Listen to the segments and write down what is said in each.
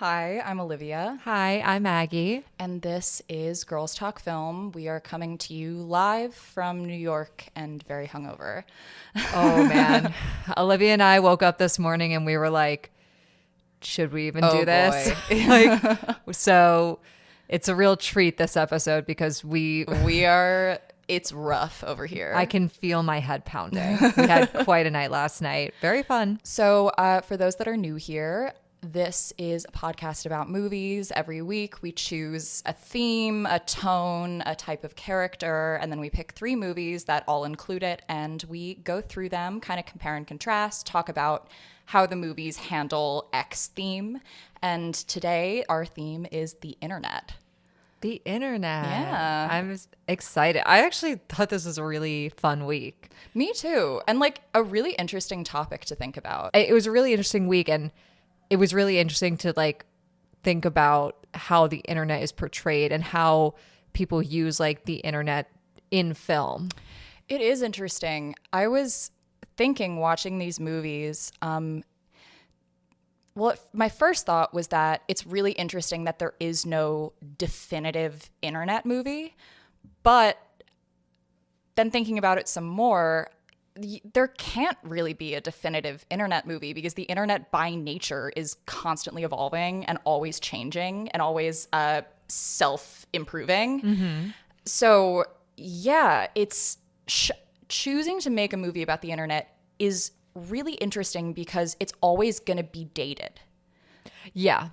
Hi, I'm Olivia, Hi, I'm Maggie. and this is Girls Talk Film. We are coming to you live from New York and very hungover. Oh man. Olivia and I woke up this morning and we were like, should we even do this? So it's a real treat this episode because It's rough over here. I can feel my head pounding. We had quite a night last night. Very fun. So, for those that are new here, this is a podcast about movies. Every week we choose a theme, a tone, a type of character, and then we pick 3 movies that all include it, and we go through them, kind of compare and contrast, talk about how the movies handle X theme. And today our theme is the internet. The internet. Yeah. I'm excited. I actually thought this was a really fun week. Me too. And like a really interesting topic to think about. It was a really interesting week, and it was really interesting to like think about how the internet is portrayed and how people use like the internet in film. It is interesting. I was thinking watching these movies, my first thought was that it's really interesting that there is no definitive internet movie, but then thinking about it some more, there can't really be a definitive internet movie because the internet by nature is constantly evolving and always changing and always self-improving. Mm-hmm. So yeah, it's choosing to make a movie about the internet is really interesting because it's always going to be dated. Yeah.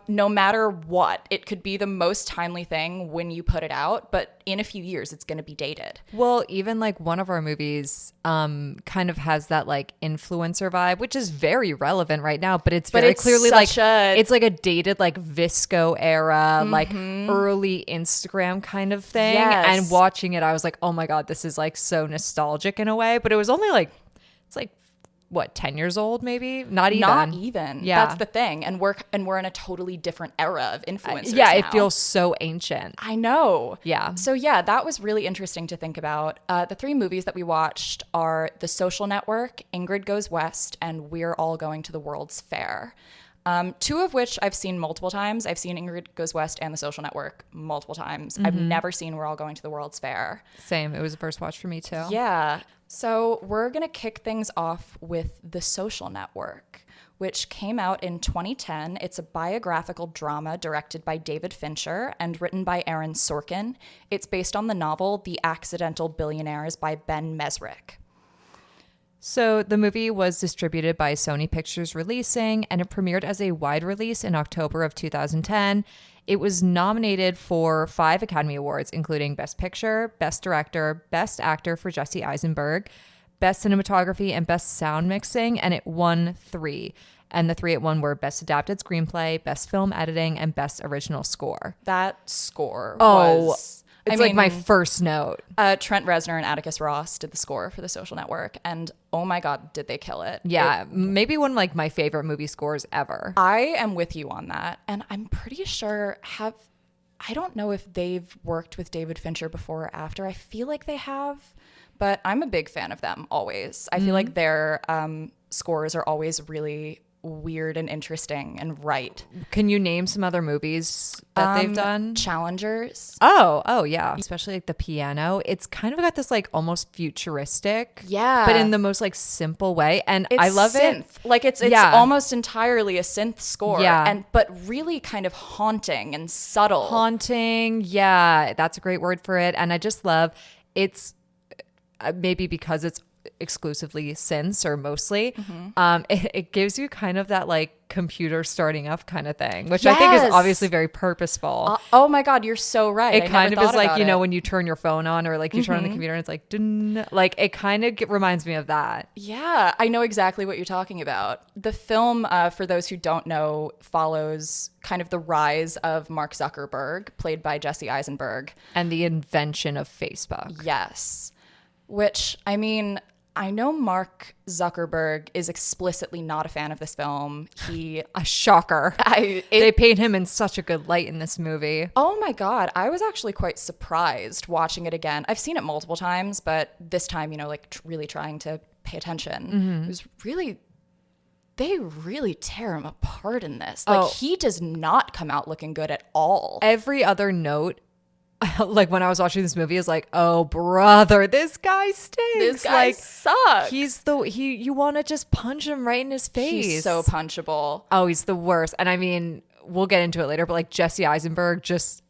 No matter what, it could be the most timely thing when you put it out, but in a few years, it's going to be dated. Well, even like one of our movies kind of has that like influencer vibe, which is very relevant right now, but it's very clearly like it's like a dated like Visco era, like early Instagram kind of thing. Yes. And watching it, I was like, oh my God, this is like so nostalgic in a way, but it was only like, it's like, what, 10 years old maybe? Not even. Yeah. That's the thing. And we're in a totally different era of influencers yeah, now. it feels so ancient. I know. Yeah. So yeah, that was really interesting to think about. The 3 movies that we watched are The Social Network, Ingrid Goes West, and We're All Going to the World's Fair. 2 of which I've seen multiple times. I've seen Ingrid Goes West and The Social Network multiple times. I've never seen We're All Going to the World's Fair. Same. It was a first watch for me too. Yeah. So we're going to kick things off with The Social Network, which came out in 2010. It's a biographical drama directed by David Fincher and written by Aaron Sorkin. It's based on the novel The Accidental Billionaires by Ben Mesrick. So the movie was distributed by Sony Pictures Releasing, and it premiered as a wide release in October of 2010. It was nominated for 5 Academy Awards, including Best Picture, Best Director, Best Actor for Jesse Eisenberg, Best Cinematography, and Best Sound Mixing, and it won 3. And the 3 it won were Best Adapted Screenplay, Best Film Editing, and Best Original Score. That score was... It's like my first note. Trent Reznor and Atticus Ross did the score for The Social Network, and oh my God, did they kill it. Yeah, maybe one of like my favorite movie scores ever. I am with you on that, and I'm pretty sure I don't know if they've worked with David Fincher before or after. I feel like they have, but I'm a big fan of them always. I feel like their scores are always really weird and interesting and right. Can you name some other movies that they've done? Challengers. Oh yeah. Especially like the piano. It's kind of got this like almost futuristic. Yeah. But in the most like simple way. And It's I love synth. it. Like it's almost entirely a synth score. Yeah. But really kind of haunting and subtle. Haunting. Yeah. That's a great word for it. And I just love it's maybe because it's exclusively synths or mostly it gives you kind of that like computer starting up kind of thing, which I think is obviously very purposeful. Oh my God, you're so right. It kind of is like, you know, when you turn your phone on or like you turn on the computer and it's like dun, like it kind of reminds me of that. Yeah, I know exactly what you're talking about. The film, for those who don't know, follows kind of the rise of Mark Zuckerberg, played by Jesse Eisenberg, and the invention of Facebook. Yes, which I mean, I know Mark Zuckerberg is explicitly not a fan of this film. A shocker. They paint him in such a good light in this movie. Oh my God. I was actually quite surprised watching it again. I've seen it multiple times, but this time, you know, like really trying to pay attention. It was really They really tear him apart in this. Like, he does not come out looking good at all. Every other note, like when I was watching this movie, is like, oh brother, this guy stinks. This guy like, sucks. You want to just punch him right in his face. He's so punchable. Oh, he's the worst. And I mean, we'll get into it later, but like Jesse Eisenberg just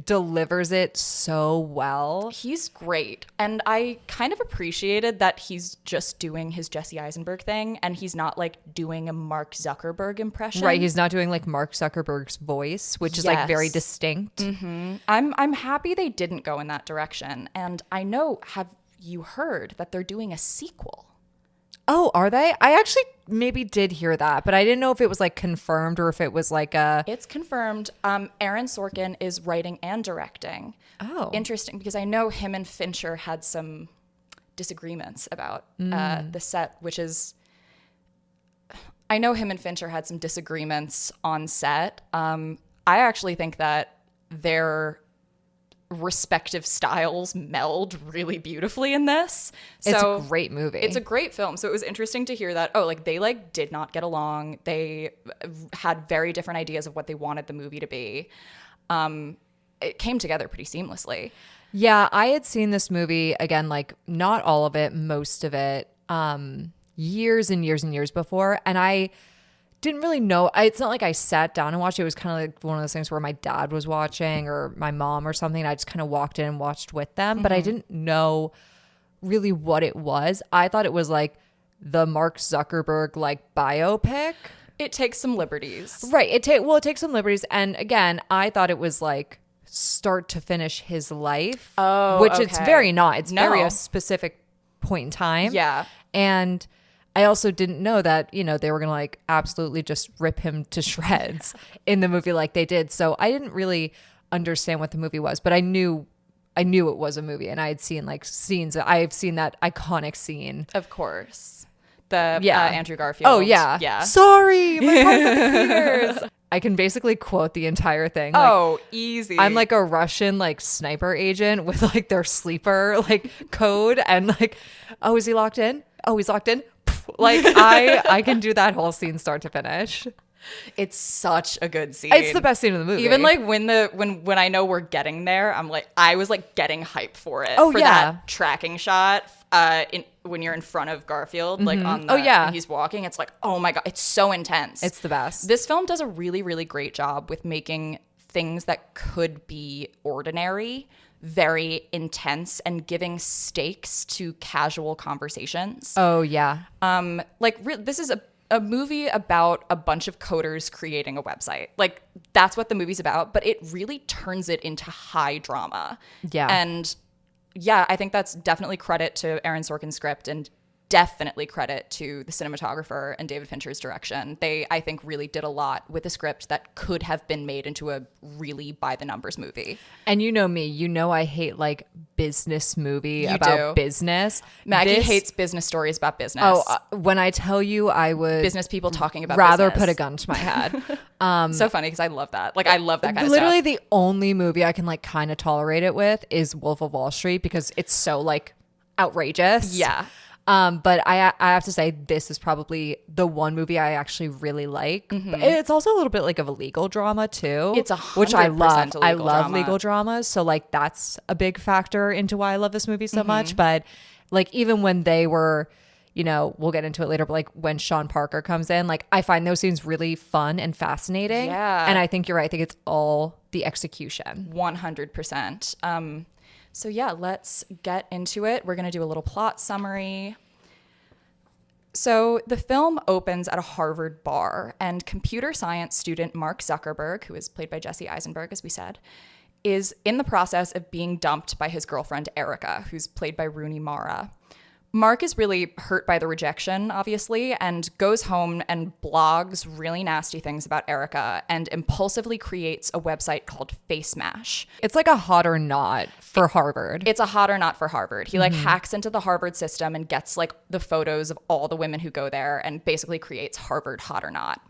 delivers it so well. He's great. And I kind of appreciated that he's just doing his Jesse Eisenberg thing and he's not like doing a Mark Zuckerberg impression. Right. He's not doing like Mark Zuckerberg's voice, which is like very distinct. I'm happy they didn't go in that direction. And I know, have you heard that they're doing a sequel? Oh, are they? I actually maybe did hear that, but I didn't know if it was like confirmed or if it was like a... It's confirmed. Aaron Sorkin is writing and directing. Oh. Interesting, because I know him and Fincher had some disagreements about the set, which is... I know him and Fincher had some disagreements on set. I actually think that their respective styles meld really beautifully in this. So it's a great movie. It's a great film. So it was interesting to hear that, they like did not get along. They had very different ideas of what they wanted the movie to be. It came together pretty seamlessly. Yeah, I had seen this movie, again, like not all of it, most of it, years and years and years before. And I didn't really know. It's not like I sat down and watched it. It was kind of like one of those things where my dad was watching or my mom or something. And I just kind of walked in and watched with them. But I didn't know really what it was. I thought it was like the Mark Zuckerberg like biopic. It takes some liberties. Right. It takes some liberties. And again, I thought it was like start to finish his life. Oh, which okay. it's very not. It's very No. a specific point in time. Yeah. And I also didn't know that, they were going to like absolutely just rip him to shreds in the movie like they did. So I didn't really understand what the movie was, but I knew it was a movie and I had seen like scenes. I've seen that iconic scene. Of course. The Andrew Garfield. Oh, yeah. Yeah. Sorry, my heart's at the cleaners. I can basically quote the entire thing. Like, easy. I'm like a Russian like sniper agent with like their sleeper like code and like, oh, is he locked in? Oh, he's locked in. Like I can do that whole scene start to finish. It's such a good scene. It's the best scene of the movie. Even like when I know we're getting there, I was like getting hype for it. Oh, for yeah. that tracking shot when you're in front of Garfield, like on the, when he's walking, it's like, oh my God, it's so intense. It's the best. This film does a really, really great job with making things that could be ordinary very intense and giving stakes to casual conversations. Oh, yeah. This is a movie about a bunch of coders creating a website. Like, that's what the movie's about, but it really turns it into high drama. Yeah. And yeah, I think that's definitely credit to Aaron Sorkin's script and definitely credit to the cinematographer and David Fincher's direction. They, I think, really did a lot with a script that could have been made into a really by-the-numbers movie. And you know me. You know I hate, like, business movie about business. Maggie hates business stories about business. Oh, when I tell you I would... business people talking about rather business. put a gun to my head. So funny because I love that. Like, I love that kind of stuff. Literally the only movie I can, like, kind of tolerate it with is Wolf of Wall Street because it's so, like, outrageous. Yeah. But I have to say this is probably the one movie I actually really like. Mm-hmm. But it's also a little bit like of a legal drama too. It's 100% which I love. a I legal love drama. legal dramas, so like that's a big factor into why I love this movie so Mm-hmm. much. But like even when they were, we'll get into it later, but like when Sean Parker comes in, like I find those scenes really fun and fascinating. Yeah. And I think you're right. I think it's all the execution. 100%. So yeah, let's get into it. We're going to do a little plot summary. So the film opens at a Harvard bar, and computer science student Mark Zuckerberg, who is played by Jesse Eisenberg, as we said, is in the process of being dumped by his girlfriend Erica, who's played by Rooney Mara. Mark is really hurt by the rejection, obviously, and goes home and blogs really nasty things about Erica and impulsively creates a website called Face Mash. It's like a hot or not for Harvard. It's a hot or not for Harvard. He like hacks into the Harvard system and gets like the photos of all the women who go there and basically creates Harvard hot or not.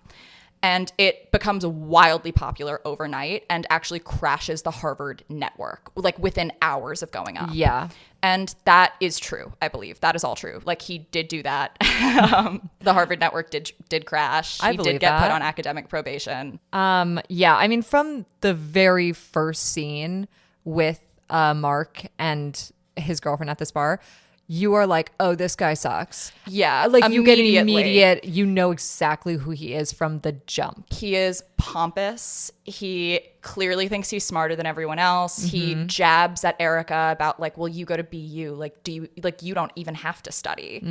And it becomes wildly popular overnight and actually crashes the Harvard network, like within hours of going up. Yeah. And that is true, I believe. That is all true. Like, he did do that. The Harvard network did crash. I He believe did get put that. on academic probation. Yeah, I mean, from the very first scene with Mark and his girlfriend at this bar, you are like, oh, this guy sucks. Yeah, Like, you get immediately. you know exactly who he is from the jump. He is pompous. He clearly thinks he's smarter than everyone else. He jabs at Erica about like, well, you go to BU. Like, you don't even have to study.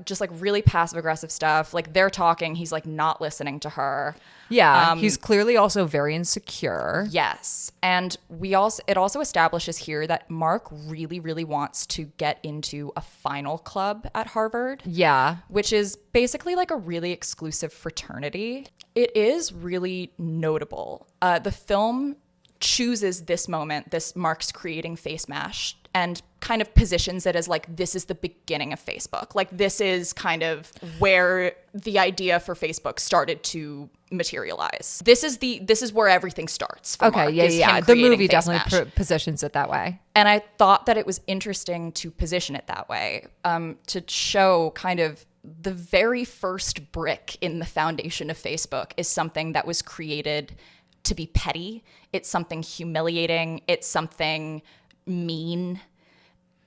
Just like really passive aggressive stuff. Like, they're talking. He's like not listening to her. Yeah, he's clearly also very insecure. Yes. And it also establishes here that Mark really, really wants to get into a final club at Harvard. Yeah. Which is basically like a really exclusive fraternity. It is really notable. The film chooses this moment, this Mark's creating Face Mash, and kind of positions it as like, this is the beginning of Facebook. Like, this is kind of where the idea for Facebook started to materialize. This is where everything starts for Okay, Mark, yeah, is yeah. him The creating movie Face definitely Mash. positions it that way. And I thought that it was interesting to position it that way, to show kind of the very first brick in the foundation of Facebook is something that was created to be petty. It's something humiliating. It's something mean.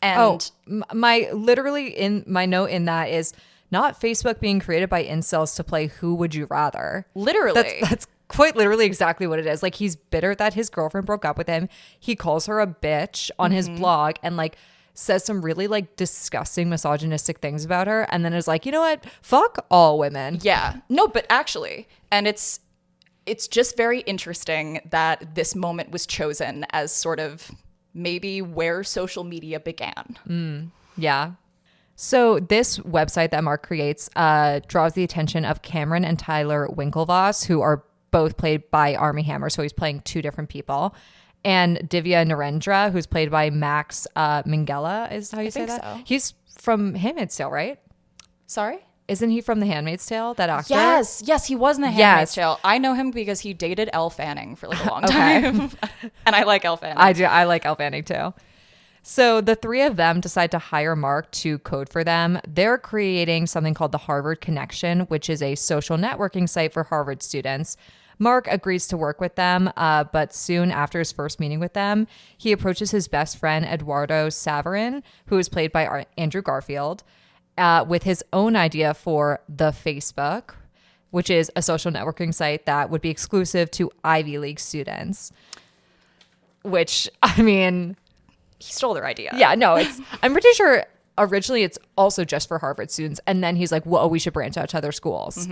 And My note in that is not Facebook being created by incels to play Who Would You Rather. literally, That's quite literally exactly what it is. Like, he's bitter that his girlfriend broke up with him. He calls her a bitch on his blog and like says some really like disgusting misogynistic things about her, and then is like, you know what? Fuck all women. yeah. No, but actually, and it's just very interesting that this moment was chosen as sort of maybe where social media began. Yeah. So this website that Mark creates draws the attention of Cameron and Tyler Winklevoss, who are both played by Armie Hammer. So he's playing two different people. And Divya Narendra, who's played by Max Minghella, is how you say think that? so. He's from Handmaid's Tale, right? Sorry? Isn't he from The Handmaid's Tale, that actor? Yes, he was in The Handmaid's Tale. I know him because he dated Elle Fanning for like a long time. And I like Elle Fanning. I do. I like Elle Fanning too. So the three of them decide to hire Mark to code for them. They're creating something called the Harvard Connection, which is a social networking site for Harvard students. Mark agrees to work with them, but soon after his first meeting with them, he approaches his best friend, Eduardo Saverin, who is played by Andrew Garfield, with his own idea for the Facebook, which is a social networking site that would be exclusive to Ivy League students. Which, I mean, He stole their idea. yeah, no, I'm pretty sure originally it's also just for Harvard students. And then he's like, whoa, we should branch out to other schools.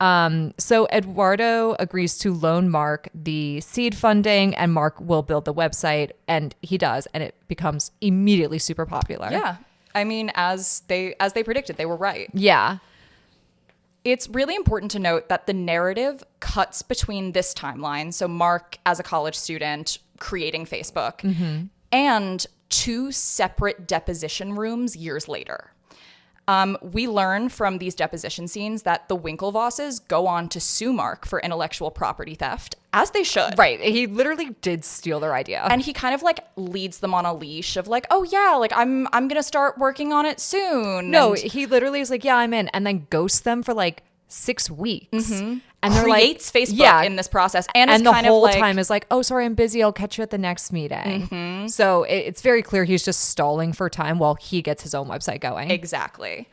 So Eduardo agrees to loan Mark the seed funding, and Mark will build the website, and he does, and it becomes immediately super popular. Yeah. I mean, as they predicted, they were right. Yeah. It's really important to note that the narrative cuts between this timeline, so Mark as a college student creating Facebook, and two separate deposition rooms years later. We learn from these deposition scenes that the Winklevosses go on to sue Mark for intellectual property theft, as they should. Right. He literally did steal their idea. And he kind of like leads them on a leash of like, oh yeah, like I'm gonna start working on it soon. No, And he literally is like, yeah, I'm in. And then ghosts them for like 6 weeks. And they're creates like, Facebook in this process, and is the kind whole of like, time is like, oh, sorry, I'm busy. I'll catch you at the next meeting. So it's very clear he's just stalling for time while he gets his own website going. exactly.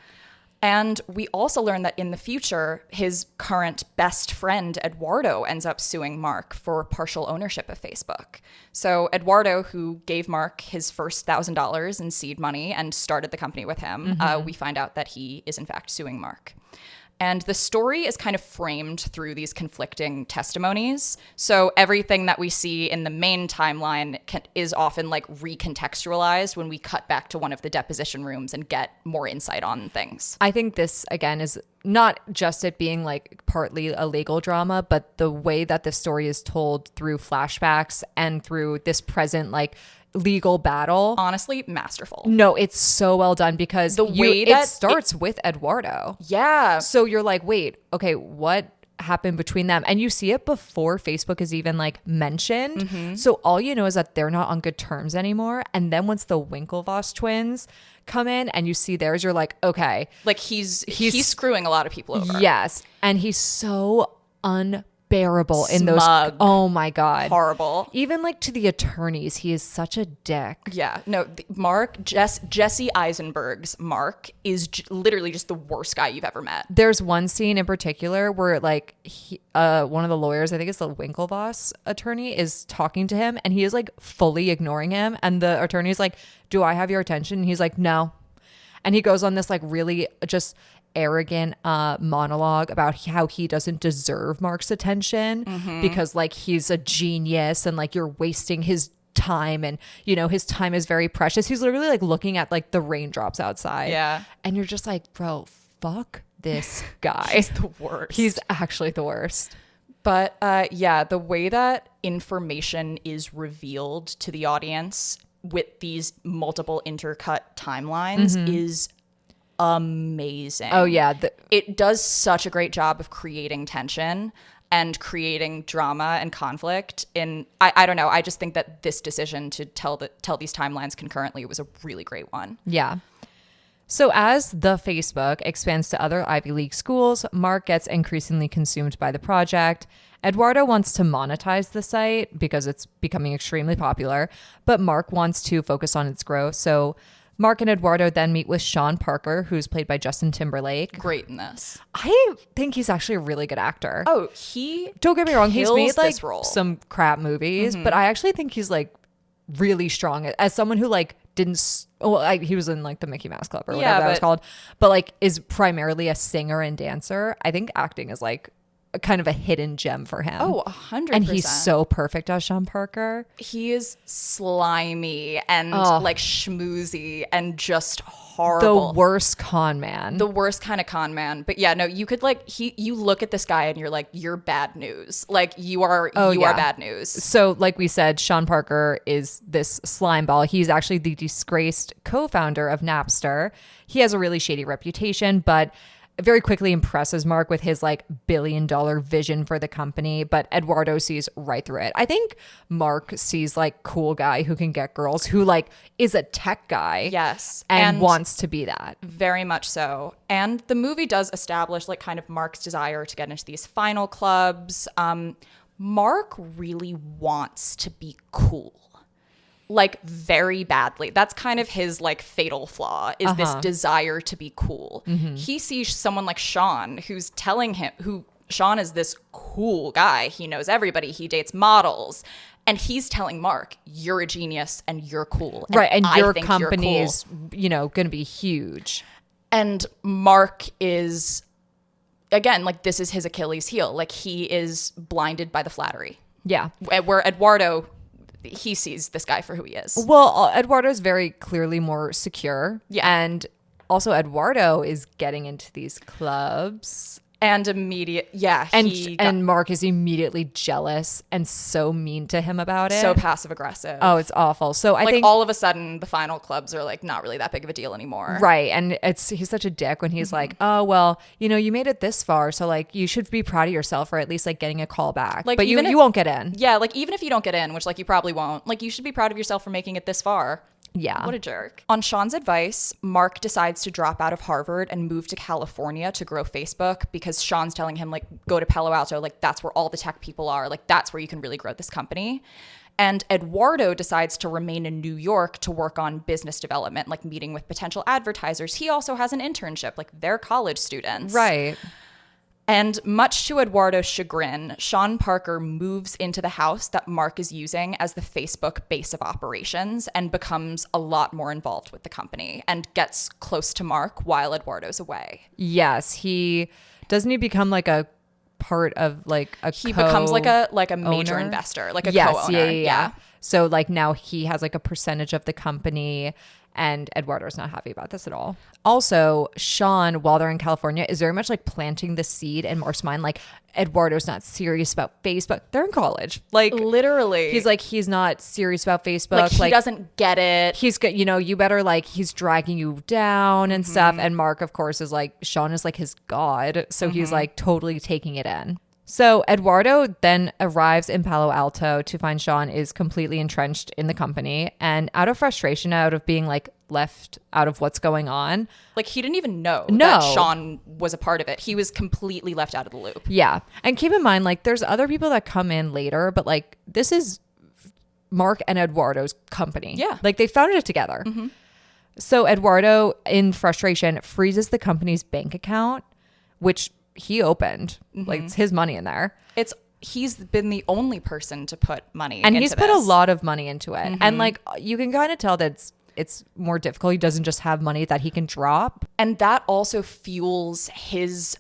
And we also learn that in the future, his current best friend, Eduardo, ends up suing Mark for partial ownership of Facebook. So Eduardo, who gave Mark his first $1,000 in seed money and started the company with him, we find out that he is in fact suing Mark. And the story is kind of framed through these conflicting testimonies. So everything that we see in the main timeline is often like recontextualized when we cut back to one of the deposition rooms and get more insight on things. I think this, again, is not just it being like partly a legal drama, but the way that the story is told through flashbacks and through this present like legal battle. Honestly, masterful. No, it's so well done because The way that it starts with Eduardo. Yeah. So you're like, wait, okay, what happen between them, and you see it before Facebook is even like mentioned. So all you know is that they're not on good terms anymore, and then once the Winklevoss twins come in and you see theirs, you're like, okay, like he's screwing a lot of people over. Yes, and he's so unbearable in those. Smug. Oh my god, Horrible. even like to the attorneys, he is such a dick. Yeah, no, Jesse Eisenberg's Mark is literally just the worst guy you've ever met. There's one scene in particular where like one of the lawyers, I think it's the Winklevoss attorney, is talking to him and he is like fully ignoring him, and the attorney is like, do I have your attention? And he's like, no. And he goes on this like really just arrogant monologue about how he doesn't deserve Mark's attention because like he's a genius and like you're wasting his time, and you know his time is very precious. He's literally like looking at like the raindrops outside. Yeah. And you're just like, bro, fuck this guy. He's the worst. He's actually the worst. But yeah, the way that information is revealed to the audience with these multiple intercut timelines is amazing. Oh yeah, it does such a great job of creating tension and creating drama and conflict. I don't know, I just think that this decision to tell these timelines concurrently was a really great one. Yeah. So as the Facebook expands to other Ivy League schools, Mark gets increasingly consumed by the project. Eduardo wants to monetize the site because it's becoming extremely popular, but Mark wants to focus on its growth. So Mark and Eduardo then meet with Sean Parker, who's played by Justin Timberlake. Great in this. I think he's actually a really good actor. Oh, don't get me wrong, he's made like some crap movies, but I actually think he's like really strong as someone who like didn't. Well, he was in like the Mickey Mouse Club or whatever that was called, but like is primarily a singer and dancer. I think acting is like kind of a hidden gem for him. Oh, 100%. And he's so perfect as Sean Parker. He is slimy and like schmoozy and just horrible. The worst con man. The worst kind of con man. But yeah, no, you could like you look at this guy and you're like, you're bad news. Like you are bad news. So like we said, Sean Parker is this slime ball. He's actually the disgraced co-founder of Napster. He has a really shady reputation, but very quickly impresses Mark with his like $1 billion vision for the company, but Eduardo sees right through it. I think Mark sees like cool guy who can get girls, who like is a tech guy. Yes. And wants to be that. Very much so. And the movie does establish like kind of Mark's desire to get into these final clubs. Mark really wants to be cool. Like very badly. That's kind of his like fatal flaw is this desire to be cool. He sees someone like Sean who's telling him Sean is this cool guy. He knows everybody. He dates models. And he's telling Mark, you're a genius and you're cool. Right. And your company is, you know, going to be huge. And Mark is, again, like this is his Achilles heel. Like he is blinded by the flattery. Yeah. Where Eduardo, he sees this guy for who he is. Well, Eduardo's very clearly more secure. Yeah. And also Eduardo is getting into these clubs. And and Mark is immediately jealous and so mean to him about it. So passive aggressive. Oh, it's awful. So I think all of a sudden the final clubs are like not really that big of a deal anymore. Right. And he's such a dick when he's like, oh, well, you know, you made it this far. So like you should be proud of yourself for at least like getting a call back. Like, but you won't get in. Yeah. Like even if you don't get in, which like you probably won't, like you should be proud of yourself for making it this far. Yeah. What a jerk. On Sean's advice, Mark decides to drop out of Harvard and move to California to grow Facebook because Sean's telling him, like, go to Palo Alto. Like, that's where all the tech people are. Like, that's where you can really grow this company. And Eduardo decides to remain in New York to work on business development, like meeting with potential advertisers. He also has an internship, like they're college students. Right. And much to Eduardo's chagrin, Sean Parker moves into the house that Mark is using as the Facebook base of operations and becomes a lot more involved with the company and gets close to Mark while Eduardo's away. Yes, he become like a part of like a he becomes like a major investor, like a co-owner. Yeah. So like now he has like a percentage of the company. And Eduardo's not happy about this at all. Also, Sean, while they're in California, is very much like planting the seed in Mark's mind. Like, Eduardo's not serious about Facebook. They're in college. Like, literally. He's not serious about Facebook. Like, he doesn't get it. He's got, you know, you better like, he's dragging you down and stuff. And Mark, of course, is like, Sean is like his god. So he's like totally taking it in. So Eduardo then arrives in Palo Alto to find Sean is completely entrenched in the company. And out of frustration, out of being like left out of what's going on. Like he didn't even know No. that Sean was a part of it. He was completely left out of the loop. Yeah. And keep in mind, like there's other people that come in later, but like this is Mark and Eduardo's company. Yeah. Like they founded it together. Mm-hmm. So Eduardo, in frustration, freezes the company's bank account, which he opened. Like it's his money in there. He's been the only person to put money And into he's put a this. lot of money into it. And like you can kind of tell that it's more difficult. He doesn't just have money that he can drop. And that also fuels his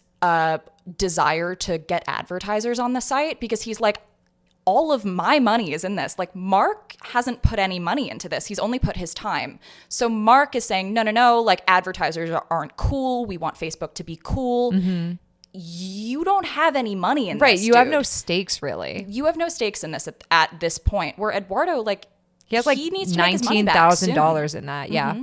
desire to get advertisers on the site, because he's like, all of my money is in this. Like Mark hasn't put any money into this. He's only put his time. So Mark is saying, no, like advertisers aren't cool. We want Facebook to be cool. You don't have any money in Right. this, You have dude. no stakes really. You have no stakes in this at this point, where Eduardo, like, He has like needs to make his money back soon. $19,000 in that. Yeah.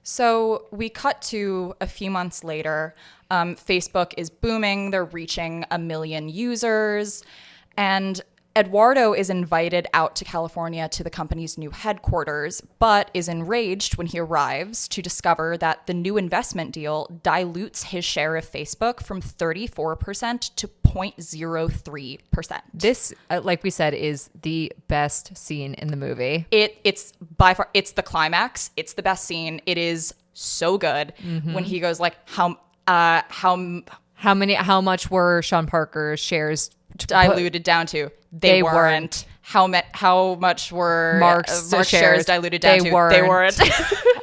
So we cut to a few months later. Facebook is booming. They're reaching 1 million users. And Eduardo is invited out to California to the company's new headquarters, but is enraged when he arrives to discover that the new investment deal dilutes his share of Facebook from 34% to 0.03%. This, like we said, is the best scene in the movie. It's by far, it's the climax. It's the best scene. It is so good when he goes like, how much were Sean Parker's shares diluted down to? They weren't. How much were Mark's shares diluted down to? They weren't.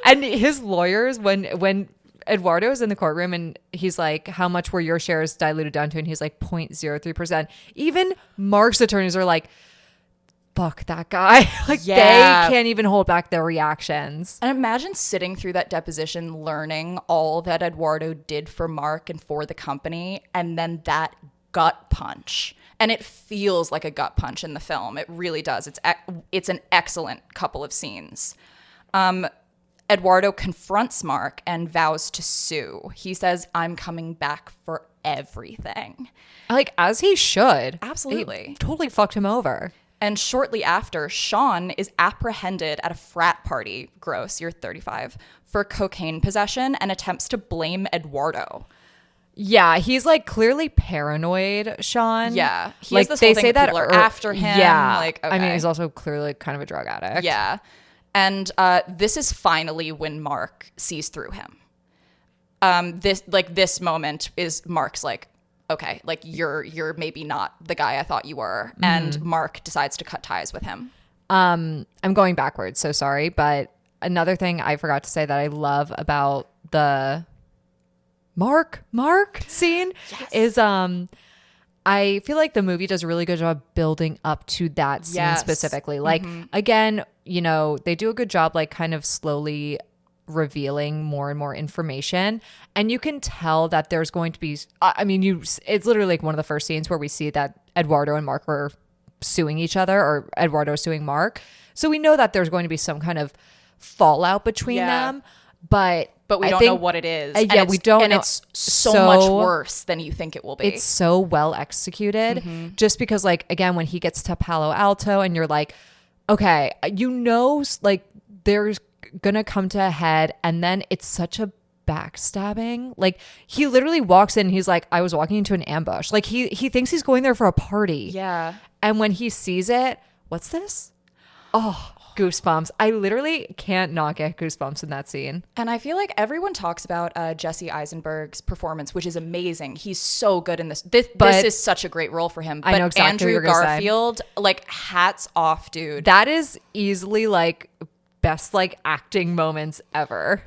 And his lawyers, when Eduardo is in the courtroom and he's like, how much were your shares diluted down to? And he's like 0.03%. Even Mark's attorneys are like, fuck that guy. Like Yeah. they can't even hold back their reactions. And imagine sitting through that deposition, learning all that Eduardo did for Mark and for the company, and then that gut punch. And it feels like a gut punch in the film. It really does. It's an excellent couple of scenes. Eduardo confronts Mark and vows to sue. He says, I'm coming back for everything. Like, as he should. Absolutely. He totally fucked him over. And shortly after, Sean is apprehended at a frat party, gross, you're 35, for cocaine possession and attempts to blame Eduardo. Yeah, he's like clearly paranoid, Sean. Yeah. He Like has this they whole say thing that people are after him. Yeah. Like, I mean, okay. he's also clearly kind of a drug addict. Yeah. And this is finally when Mark sees through him. This moment is Mark's like, okay, like you're maybe not the guy I thought you were. And Mark decides to cut ties with him. I'm going backwards, so sorry. But another thing I forgot to say that I love about the Mark scene is I feel like the movie does a really good job building up to that scene specifically. Like again, you know, they do a good job like kind of slowly revealing more and more information, and you can tell that there's going to be it's literally like one of the first scenes where we see that Eduardo and Mark are suing each other, or Eduardo suing Mark. So we know that there's going to be some kind of fallout between them, but we don't know what it is. Yeah, we don't and know. it's so much worse than you think it will be. It's so well executed. Just because, like, again, when he gets to Palo Alto and you're like, okay, you know, like there's gonna come to a head, and then it's such a backstabbing. Like he literally walks in and he's like, I was walking into an ambush. Like he thinks he's going there for a party. Yeah. And when he sees it, what's this? Oh, goosebumps. I literally can't not get goosebumps in that scene. And I feel like everyone talks about Jesse Eisenberg's performance, which is amazing. He's so good in this. This is such a great role for him. But I know exactly Andrew what you're gonna say. Garfield, like, hats off, dude. That is easily like best like acting moments ever.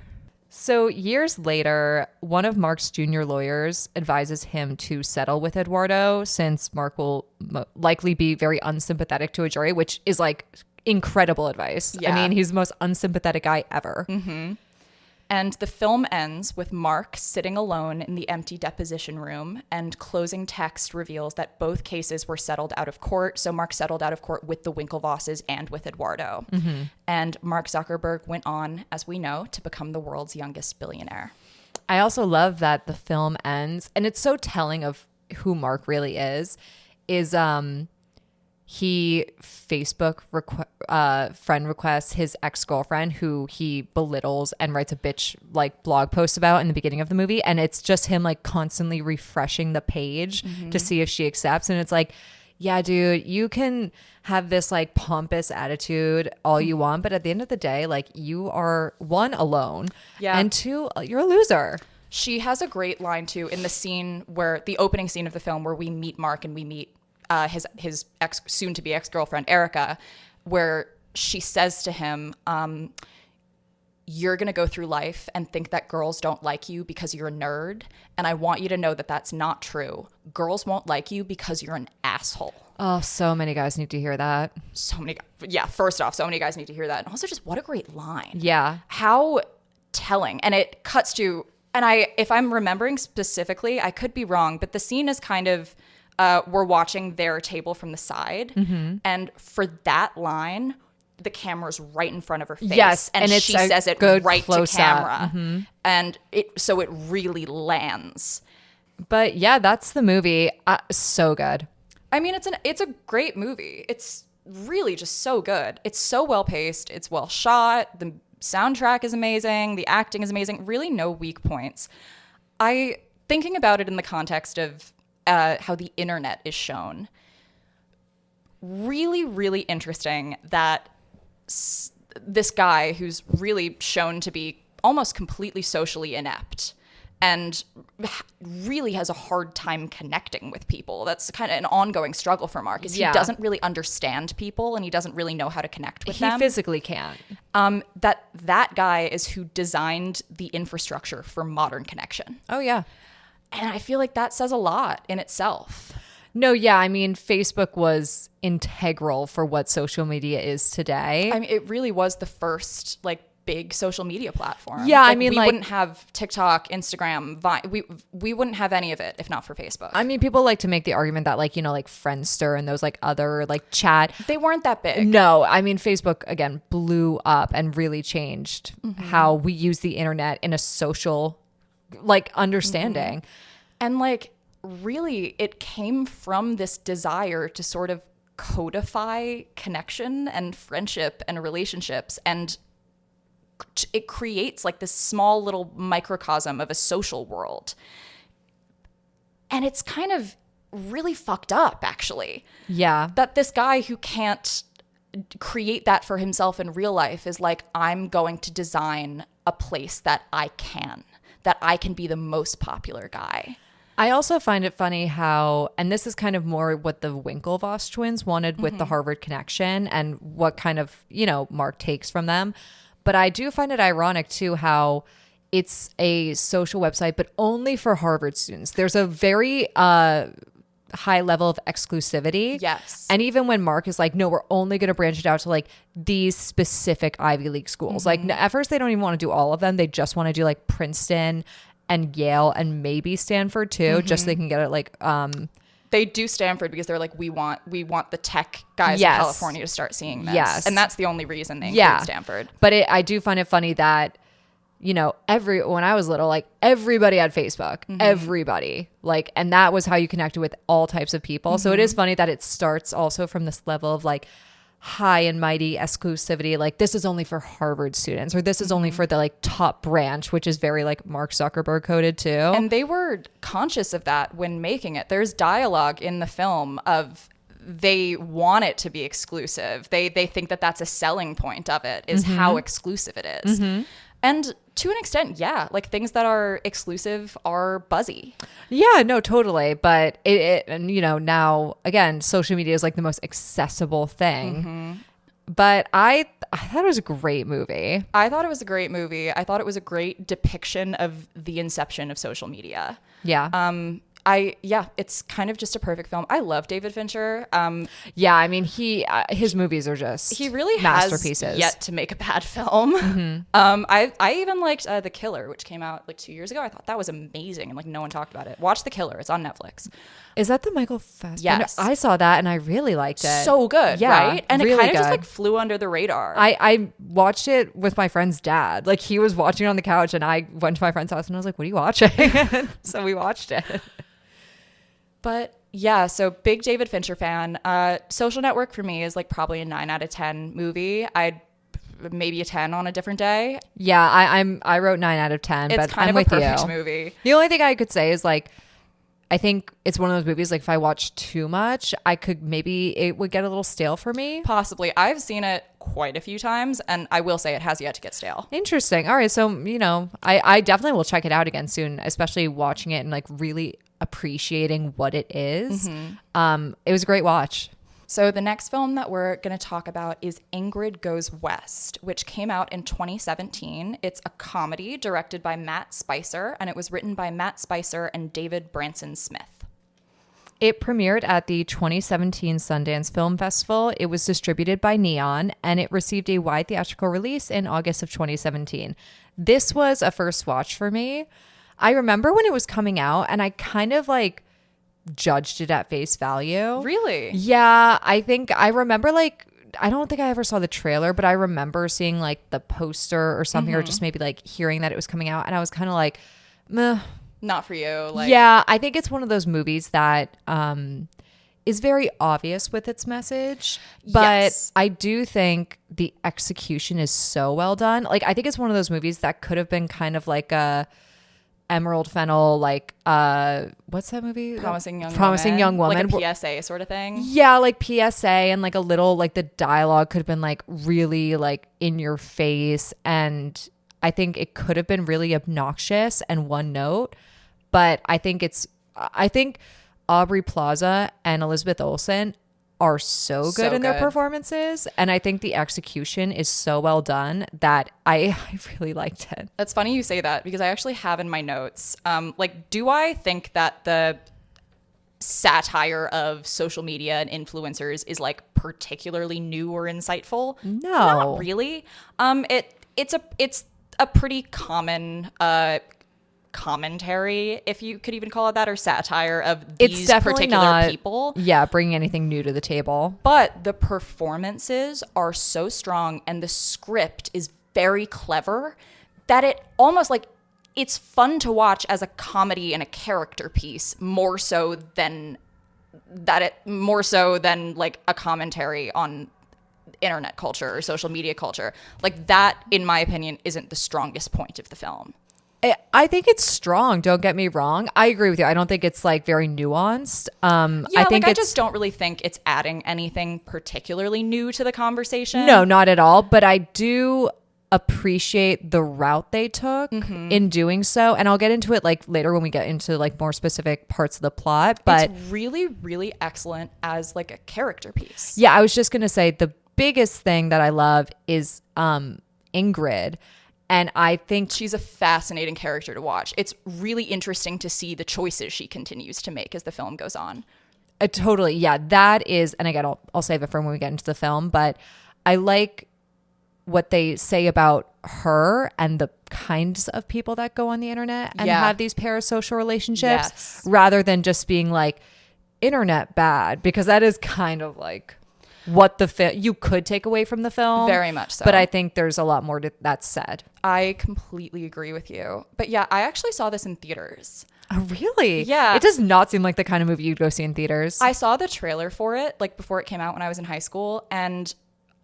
So years later, one of Mark's junior lawyers advises him to settle with Eduardo, since Mark will likely be very unsympathetic to a jury, which is like incredible advice. Yeah. I mean, he's the most unsympathetic guy ever. And the film ends with Mark sitting alone in the empty deposition room, and closing text reveals that both cases were settled out of court. So Mark settled out of court with the Winklevosses and with Eduardo. And Mark Zuckerberg went on, as we know, to become the world's youngest billionaire. I also love that the film ends, and it's so telling of who Mark really is. is he Facebook friend requests his ex-girlfriend, who he belittles and writes a bitch like blog post about in the beginning of the movie, and it's just him like constantly refreshing the page to see if she accepts. And it's like, yeah, dude, you can have this like pompous attitude all you want, but at the end of the day, like, you are, one, alone, and two, you're a loser. She has a great line too in the scene where the opening scene of the film where we meet Mark and we meet his soon to be ex-girlfriend Erica, where she says to him, you're going to go through life and think that girls don't like you because you're a nerd, and I want you to know that that's not true. Girls won't like you because you're an asshole. Oh, so many guys need to hear that. First off, so many guys need to hear that. And also, just what a great line. Yeah. How telling. And it cuts to, and if I'm remembering specifically, I could be wrong, but the scene is kind of, we're watching their table from the side. And for that line, the camera's right in front of her face. Yes, and it's she says it right to camera. And so it really lands. But yeah, that's the movie. So good. I mean, it's a great movie. It's really just so good. It's so well paced. It's well shot. The soundtrack is amazing. The acting is amazing. Really no weak points. Thinking about it in the context of how the internet is shown, really, really interesting that this guy who's really shown to be almost completely socially inept and really has a hard time connecting with people. That's kind of an ongoing struggle for Mark, is he doesn't really understand people and he doesn't really know how to connect with them. He physically can't. That guy is who designed the infrastructure for modern connection. Oh, yeah. And I feel like that says a lot in itself. No, yeah. I mean, Facebook was integral for what social media is today. I mean, it really was the first like big social media platform. Yeah, like, I mean, we wouldn't have TikTok, Instagram, Vine. We wouldn't have any of it if not for Facebook. I mean, people like to make the argument that like, like Friendster and those like other like chat, they weren't that big. No, I mean, Facebook again blew up and really changed how we use the internet in a social like understanding. And like really it came from this desire to sort of codify connection and friendship and relationships, and it creates like this small little microcosm of a social world. And it's kind of really fucked up, actually. Yeah. That this guy who can't create that for himself in real life is like, I'm going to design a place that I can be the most popular guy. I also find it funny how, and this is kind of more what the Winklevoss twins wanted with the Harvard connection and what kind of, Mark takes from them. But I do find it ironic too how it's a social website, but only for Harvard students. There's a very high level of exclusivity. Yes. And even when Mark is like, no, we're only going to branch it out to like these specific Ivy League schools. Like at first they don't even want to do all of them. They just want to do like Princeton and Yale and maybe Stanford too, just so they can get it like they do Stanford because they're like, we want the tech guys in California to start seeing this. Yes. And that's the only reason they include Stanford. But I do find it funny that, when I was little, like everybody had Facebook, everybody, like, and that was how you connected with all types of people. So it is funny that it starts also from this level of like high and mighty exclusivity, like this is only for Harvard students, or this is only for the like top branch, which is very like Mark Zuckerberg coded too. And they were conscious of that when making it. There's dialogue in the film of they want it to be exclusive. They think that that's a selling point of it, is how exclusive it is. And to an extent, like things that are exclusive are buzzy. Yeah, no, totally. But and now again, social media is like the most accessible thing. But I thought it was a great movie. I thought it was a great movie. I thought it was a great depiction of the inception of social media. Yeah. It's kind of just a perfect film. I love David Fincher. Yeah, I mean, his movies are just he really masterpieces. Has yet to make a bad film. I even liked The Killer, which came out like 2 years ago. I thought that was amazing, and like no one talked about it. Watch The Killer. It's on Netflix. Is that the Michael Fassbender? Yes, I saw that and I really liked it. So good, right? And really it kind of just like flew under the radar. I watched it with my friend's dad. Like he was watching it on the couch, and I went to my friend's house and I was like, "What are you watching?" So we watched it. But Yeah, so big David Fincher fan. Social Network for me is like probably a 9 out of 10 movie. I'd maybe a 10 on a different day. Yeah, I wrote 9 out of 10, It's but kind I'm of a with perfect you. movie. The only thing I could say is like, I think it's one of those movies, like if I watch too much, it would get a little stale for me. Possibly. I've seen it quite a few times, and I will say it has yet to get stale. Interesting. All right. So, I definitely will check it out again soon, especially watching it and like really appreciating what it is. It was a great watch. So the next film that we're going to talk about is Ingrid Goes West, which came out in 2017. It's a comedy directed by Matt Spicer, and it was written by Matt Spicer and David Branson Smith. It premiered at the 2017 Sundance Film Festival. It was distributed by Neon, and it received a wide theatrical release in August of 2017. This was a first watch for me. I remember when it was coming out, and I kind of like judged it at face value. Really? Yeah, I remember like, I don't think I ever saw the trailer, but I remember seeing like the poster or something, or just maybe like hearing that it was coming out, and I was kind of like, meh. Not for you. Like, yeah, I think it's one of those movies that is very obvious with its message, but yes. I do think the execution is so well done. Like, I think it's one of those movies that could have been kind of like a Emerald Fennel, like what's that movie? Promising Young Woman, like a PSA sort of thing. Yeah, like PSA, and like a little like the dialogue could have been like really like in your face, and I think it could have been really obnoxious and one note, but I think Aubrey Plaza and Elizabeth Olsen are so good in their performances, and I think the execution is so well done that I really liked it. That's funny you say that, because I actually have in my notes, like, do I think that the satire of social media and influencers is like particularly new or insightful? No. Not really. It's a pretty common commentary, if you could even call it that, or satire of these particular people. Yeah, bringing anything new to the table. But the performances are so strong, and the script is very clever that it almost like it's fun to watch as a comedy and a character piece more so than like a commentary on internet culture or social media culture. Like, that, in my opinion, isn't the strongest point of the film. I think it's strong. Don't get me wrong. I agree with you. I don't think it's like very nuanced. I just don't really think it's adding anything particularly new to the conversation. No, not at all. But I do appreciate the route they took in doing so. And I'll get into it like later when we get into like more specific parts of the plot. But it's really, really excellent as like a character piece. Yeah, I was just going to say the biggest thing that I love is Ingrid. And I think she's a fascinating character to watch. It's really interesting to see the choices she continues to make as the film goes on. Totally. Yeah, that is. And again, I'll save it for when we get into the film. But I like what they say about her and the kinds of people that go on the internet and have these parasocial relationships rather than just being like internet bad, because that is kind of like what you could take away from the film. Very much so. But I think there's a lot more to that said. I completely agree with you. But yeah, I actually saw this in theaters. Oh, really? Yeah. It does not seem like the kind of movie you'd go see in theaters. I saw the trailer for it like before it came out when I was in high school, and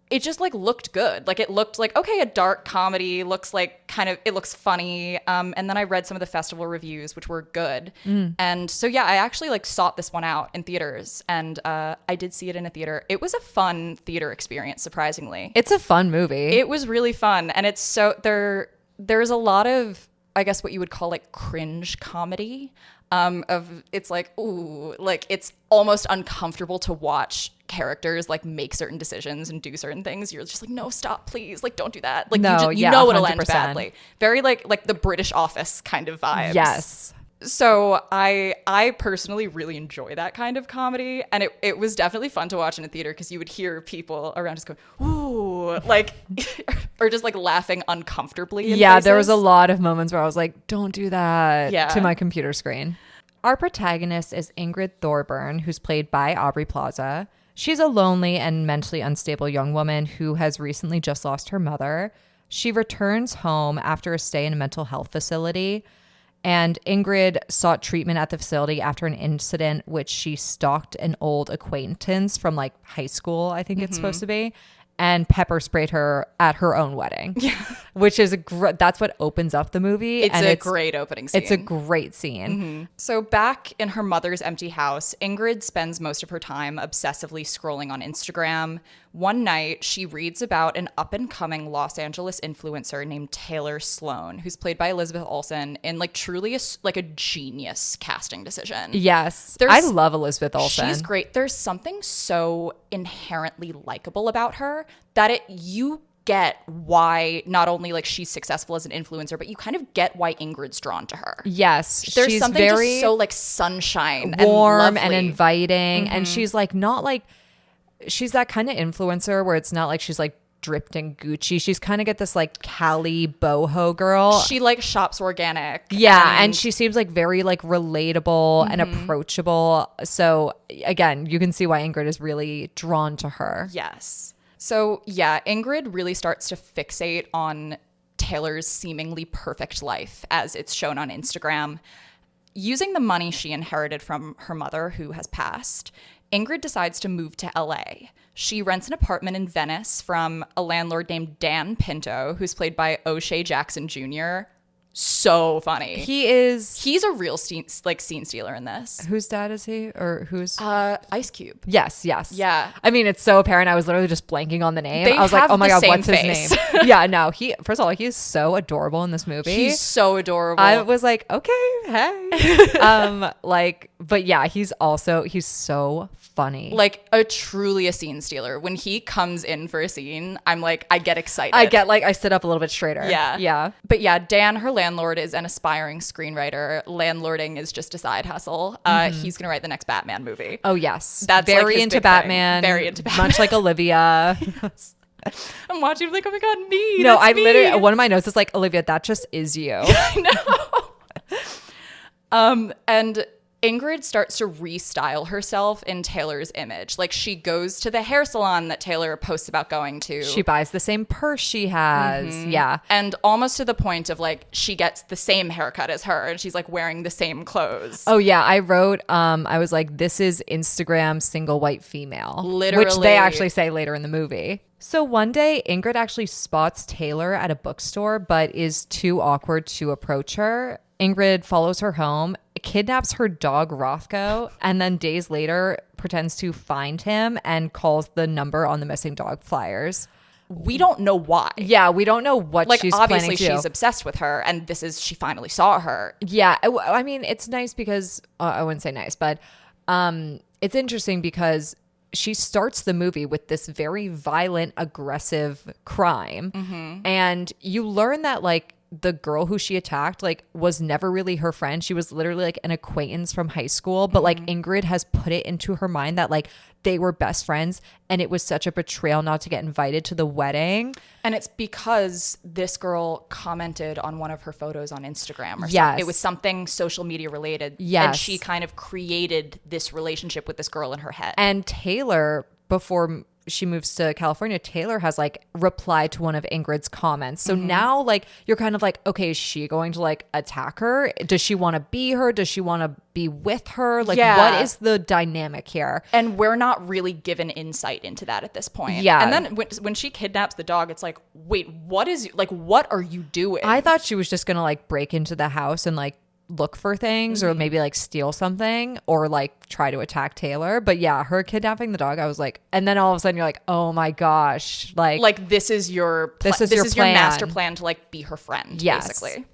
it just like looked good. Like, it looked like, okay, a dark comedy, looks like it looks funny. And then I read some of the festival reviews, which were good. And so, yeah, I actually like sought this one out in theaters, and I did see it in a theater. It was a fun theater experience, surprisingly. It's a fun movie. It was really fun. And it's so there's a lot of, I guess, what you would call like cringe comedy. It's like, ooh, like it's almost uncomfortable to watch characters like make certain decisions and do certain things. You're just like, no, stop, please, like don't do that. Like, no, you know it'll 100%. end badly. Very like the British Office kind of vibes. Yes. So I personally really enjoy that kind of comedy, and it was definitely fun to watch in a theater, because you would hear people around just going, ooh, like, or just like laughing uncomfortably in places. There was a lot of moments where I was like, don't do that to my computer screen. Our protagonist is Ingrid Thorburn, who's played by Aubrey Plaza. She's a lonely and mentally unstable young woman who has recently just lost her mother. She returns home after a stay in a mental health facility, And Ingrid sought treatment at the facility after an incident which she stalked an old acquaintance from like high school, I think it's supposed to be, and pepper sprayed her at her own wedding. Yeah. Which is that's what opens up the movie. It's a great opening scene. It's a great scene. So back in her mother's empty house, Ingrid spends most of her time obsessively scrolling on Instagram. One night, she reads about an up-and-coming Los Angeles influencer named Taylor Sloan, who's played by Elizabeth Olsen in like truly a genius casting decision. Yes. I love Elizabeth Olsen. She's great. There's something so inherently likable about her that you get why not only like she's successful as an influencer, but you kind of get why Ingrid's drawn to her. Yes. There's she's something very just so like sunshine warm and inviting. And she's like not like she's that kind of influencer where it's not like she's like dripped in Gucci. She's kind of get this like Cali boho girl. She like shops organic. Yeah. And she seems like very like relatable and approachable. So again, you can see why Ingrid is really drawn to her. Yes. So yeah, Ingrid really starts to fixate on Taylor's seemingly perfect life as it's shown on Instagram. Using the money she inherited from her mother, who has passed, Ingrid decides to move to LA. She rents an apartment in Venice from a landlord named Dan Pinto, who's played by O'Shea Jackson Jr. So funny. He's a real scene stealer in this. Whose dad is he? Or who's Ice Cube. Yes. Yeah. I mean, it's so apparent. I was literally just blanking on the name. I was like, have oh my the God, same what's face. his name? Yeah, no, first of all, he's so adorable in this movie. He's so adorable. I was like, okay, hey. But yeah, he's so funny. Like truly a scene stealer. When he comes in for a scene, I'm like, I get excited. I sit up a little bit straighter. Yeah. Yeah. But yeah, Dan, her landlord, is an aspiring screenwriter. Landlording is just a side hustle. He's going to write the next Batman movie. Oh, yes. That's very like his into big Batman. thing. Very into Batman. Much like Olivia. I'm watching, I'm like, oh my God, me. No, that's me. literally, one of my notes is like, Olivia, that just is you. I know. And Ingrid starts to restyle herself in Taylor's image. Like she goes to the hair salon that Taylor posts about going to. She buys the same purse she has. Yeah. And almost to the point of like she gets the same haircut as her and she's like wearing the same clothes. Oh yeah, I wrote I was like, this is Instagram single white female. Literally. Which they actually say later in the movie. So one day Ingrid actually spots Taylor at a bookstore but is too awkward to approach her. Ingrid follows her home, kidnaps her dog Rothko, and then days later pretends to find him and calls the number on the missing dog flyers. We don't know why. Yeah, we don't know what like, she's planning to do. Obviously, she's obsessed with her, and she finally saw her. Yeah, I mean, it's nice because, I wouldn't say nice, but it's interesting because she starts the movie with this very violent, aggressive crime. And you learn that, like, the girl who she attacked like was never really her friend. She was literally like an acquaintance from high school, but like Ingrid has put it into her mind that like they were best friends and it was such a betrayal not to get invited to the wedding. And it's because this girl commented on one of her photos on Instagram or Yes. something. It was something social media related. Yes. And she kind of created this relationship with this girl in her head. And Taylor, before she moves to California, Taylor has like replied to one of Ingrid's comments. So now like you're kind of like, okay, is she going to like attack her? Does she want to be her? Does she want to be with her? Like what is the dynamic here? And we're not really given insight into that at this point. Yeah. And then when she kidnaps the dog, it's like, wait, what are you doing? I thought she was just going to like break into the house and like look for things or maybe like steal something or like try to attack Taylor. But yeah, her kidnapping the dog, I was like, and then all of a sudden you're like, oh my gosh, like this is your your master plan to like be her friend. Yes. Basically.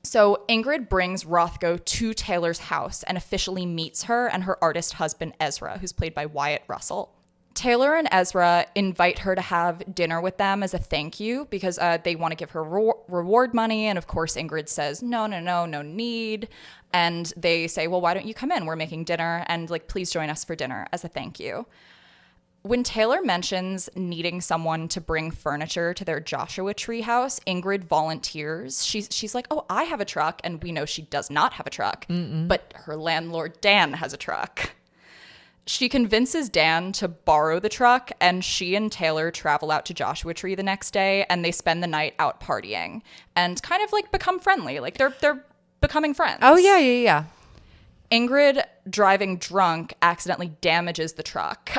So Ingrid brings Rothko to Taylor's house and officially meets her and her artist husband Ezra, who's played by Wyatt Russell. Taylor and Ezra invite her to have dinner with them as a thank you because they want to give her reward money. And of course, Ingrid says, no need. And they say, well, why don't you come in? We're making dinner and like, please join us for dinner as a thank you. When Taylor mentions needing someone to bring furniture to their Joshua Tree house, Ingrid volunteers. She's like, oh, I have a truck. And we know she does not have a truck, but her landlord, Dan, has a truck. She convinces Dan to borrow the truck, and she and Taylor travel out to Joshua Tree the next day, and they spend the night out partying and kind of like become friendly. Like they're becoming friends. Oh, yeah. Ingrid, driving drunk, accidentally damages the truck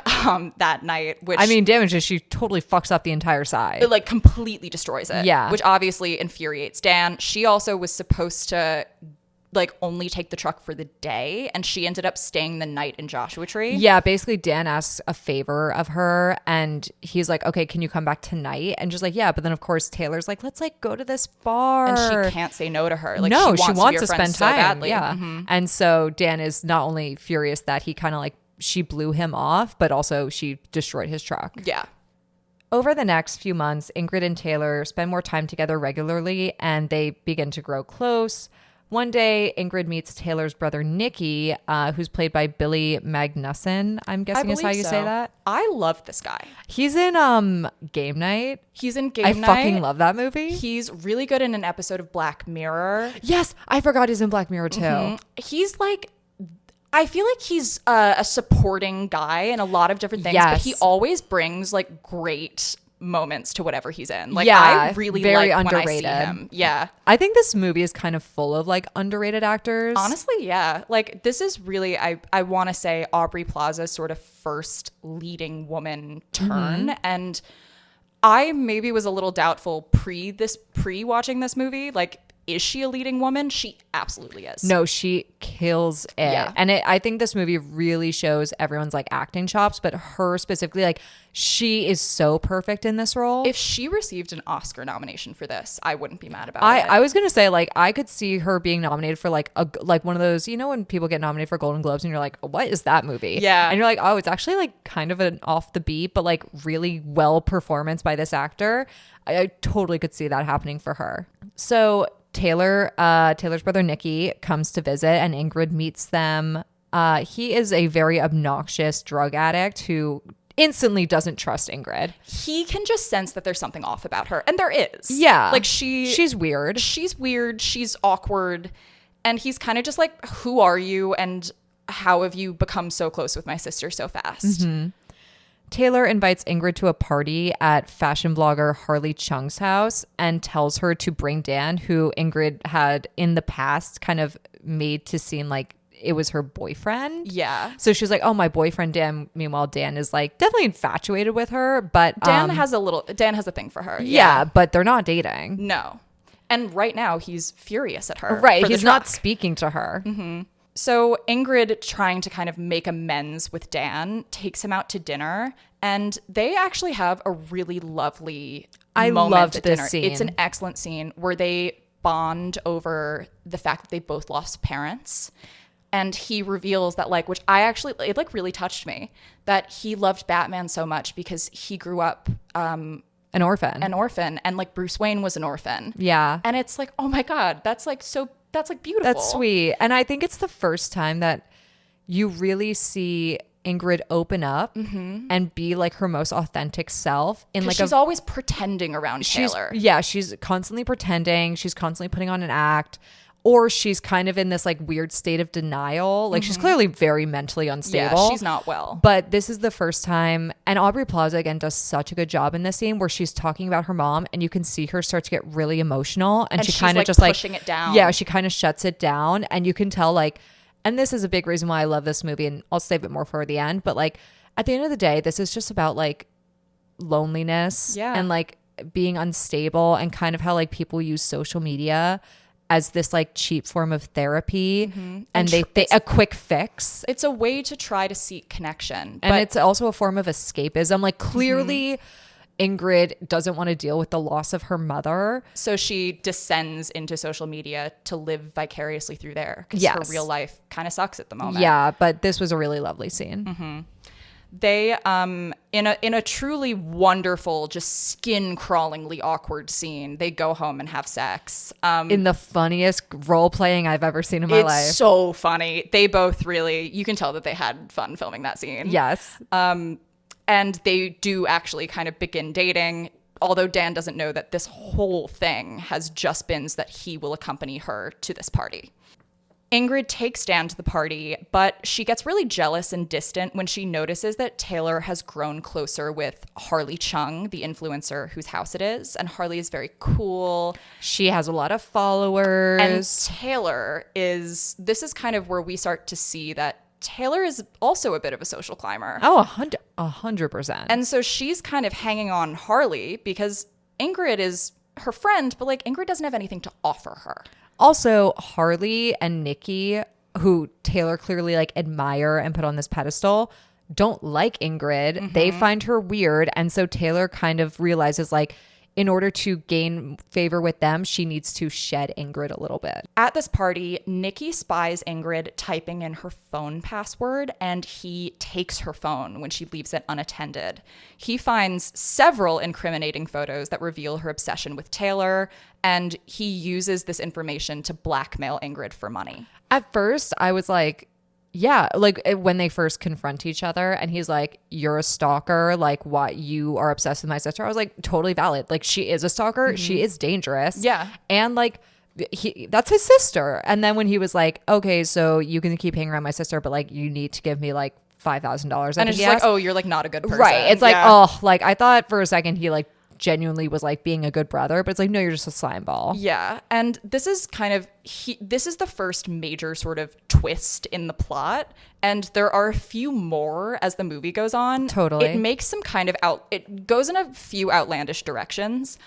that night, which... I mean, damages, she totally fucks up the entire side. it, like, completely destroys it. Yeah. Which obviously infuriates Dan. She also was supposed to, like, only take the truck for the day, and she ended up staying the night in Joshua Tree. Yeah, basically Dan asks a favor of her, and he's like, okay, can you come back tonight? And just like, yeah, but then of course Taylor's like, let's like go to this bar. And she can't say no to her. Like, no, she wants to to spend so time. badly. Yeah. And so Dan is not only furious that he kind of like, she blew him off, but also she destroyed his truck. Yeah. Over the next few months, Ingrid and Taylor spend more time together regularly, and they begin to grow close. One day, Ingrid meets Taylor's brother, Nicky, who's played by Billy Magnuson, I'm guessing is how you say that. I love this guy. He's in Game Night. He's in Game I Night. fucking love that movie. He's really good in an episode of Black Mirror. Yes, I forgot he's in Black Mirror too. He's like... I feel like he's a supporting guy in a lot of different things, but he always brings like great moments to whatever he's in. Like, yeah, I really very like underrated. when I see him. Yeah. I think this movie is kind of full of like underrated actors. Honestly, yeah. Like, this is really, I want to say, Aubrey Plaza's sort of first leading woman turn. And I maybe was a little doubtful pre-watching this movie. Like, is she a leading woman? She absolutely is. No, she kills it. Yeah. And I think this movie really shows everyone's like acting chops, but her specifically, like, she is so perfect in this role. If she received an Oscar nomination for this, I wouldn't be mad about it. I was gonna say, like, I could see her being nominated for like one of those, you know, when people get nominated for Golden Globes and you're like, what is that movie? Yeah. And you're like, oh, it's actually like kind of an off the beat, but like really well performance by this actor. I totally could see that happening for her. So Taylor's brother Nicky comes to visit, and Ingrid meets them. He is a very obnoxious drug addict who instantly doesn't trust Ingrid. He can just sense that there's something off about her, and there is. Yeah, like she's weird. She's weird. She's awkward, and he's kind of just like, "Who are you? And how have you become so close with my sister so fast?" Mm-hmm. Taylor invites Ingrid to a party at fashion blogger Harley Chung's house and tells her to bring Dan, who Ingrid had in the past kind of made to seem like it was her boyfriend. Yeah. So she's like, oh, my boyfriend Dan. Meanwhile, Dan is like definitely infatuated with her, but Dan has a thing for her. Yeah, but they're not dating. No. And right now he's furious at her. Right. For the He's not truck. speaking to her. Mm-hmm. So Ingrid, trying to kind of make amends with Dan, takes him out to dinner, and they actually have a really lovely moment loved at this dinner. scene. It's an excellent scene where they bond over the fact that they both lost parents. And he reveals that, like, which I actually, it like really touched me, that he loved Batman so much because he grew up An orphan. and like Bruce Wayne was an orphan. Yeah. And it's like, oh my God, that's like beautiful. That's sweet. And I think it's the first time that you really see Ingrid open up and be like her most authentic self. In like she's always pretending around Taylor. Yeah, she's constantly pretending. She's constantly putting on an act. Or she's kind of in this like weird state of denial. Like she's clearly very mentally unstable. Yeah, she's not well. But this is the first time, and Aubrey Plaza again does such a good job in this scene where she's talking about her mom, and you can see her start to get really emotional, and she kind of just pushing it down. Yeah, she kind of shuts it down, and you can tell like, and this is a big reason why I love this movie, and I'll save it more for the end. But like at the end of the day, this is just about like loneliness and like being unstable, and kind of how like people use social media as this like cheap form of therapy, and they a quick fix. It's a way to try to seek connection, and it's also a form of escapism. Like clearly Ingrid doesn't want to deal with the loss of her mother, so she descends into social media to live vicariously through there, because her real life kind of sucks at the moment. Yeah, but this was a really lovely scene. They in a truly wonderful, just skin crawlingly awkward scene, they go home and have sex in the funniest role playing I've ever seen in my life. It's so funny. They both really, you can tell that they had fun filming that scene. Yes. And they do actually kind of begin dating, although Dan doesn't know that this whole thing has just been so that he will accompany her to this party. Ingrid takes Dan to the party, but she gets really jealous and distant when she notices that Taylor has grown closer with Harley Chung, the influencer whose house it is. And Harley is very cool. She has a lot of followers. And this is kind of where we start to see that Taylor is also a bit of a social climber. Oh, 100%. And so she's kind of hanging on Harley because Ingrid is her friend, but like Ingrid doesn't have anything to offer her. Also, Harley and Nikki, who Taylor clearly like admire and put on this pedestal, don't like Ingrid. Mm-hmm. They find her weird. And so Taylor kind of realizes like in order to gain favor with them, she needs to shed Ingrid a little bit. At this party, Nikki spies Ingrid typing in her phone password, and he takes her phone when she leaves it unattended. He finds several incriminating photos that reveal her obsession with Taylor, and he uses this information to blackmail Ingrid for money. At first, I was like, yeah, like when they first confront each other and he's like, you're a stalker, like what, you are obsessed with my sister. I was like, totally valid. Like she is a stalker. Mm-hmm. She is dangerous. Yeah. And like that's his sister. And then when he was like, okay, so you can keep hanging around my sister, but like you need to give me like $5,000. And it's just like, oh, you're like not a good person. Right. It's like, oh, like I thought for a second he like genuinely was like being a good brother, but it's like, no, you're just a slime ball. Yeah. And this is kind of this is the first major sort of twist in the plot, and there are a few more as the movie goes on. Totally. It makes some kind of it goes in a few outlandish directions,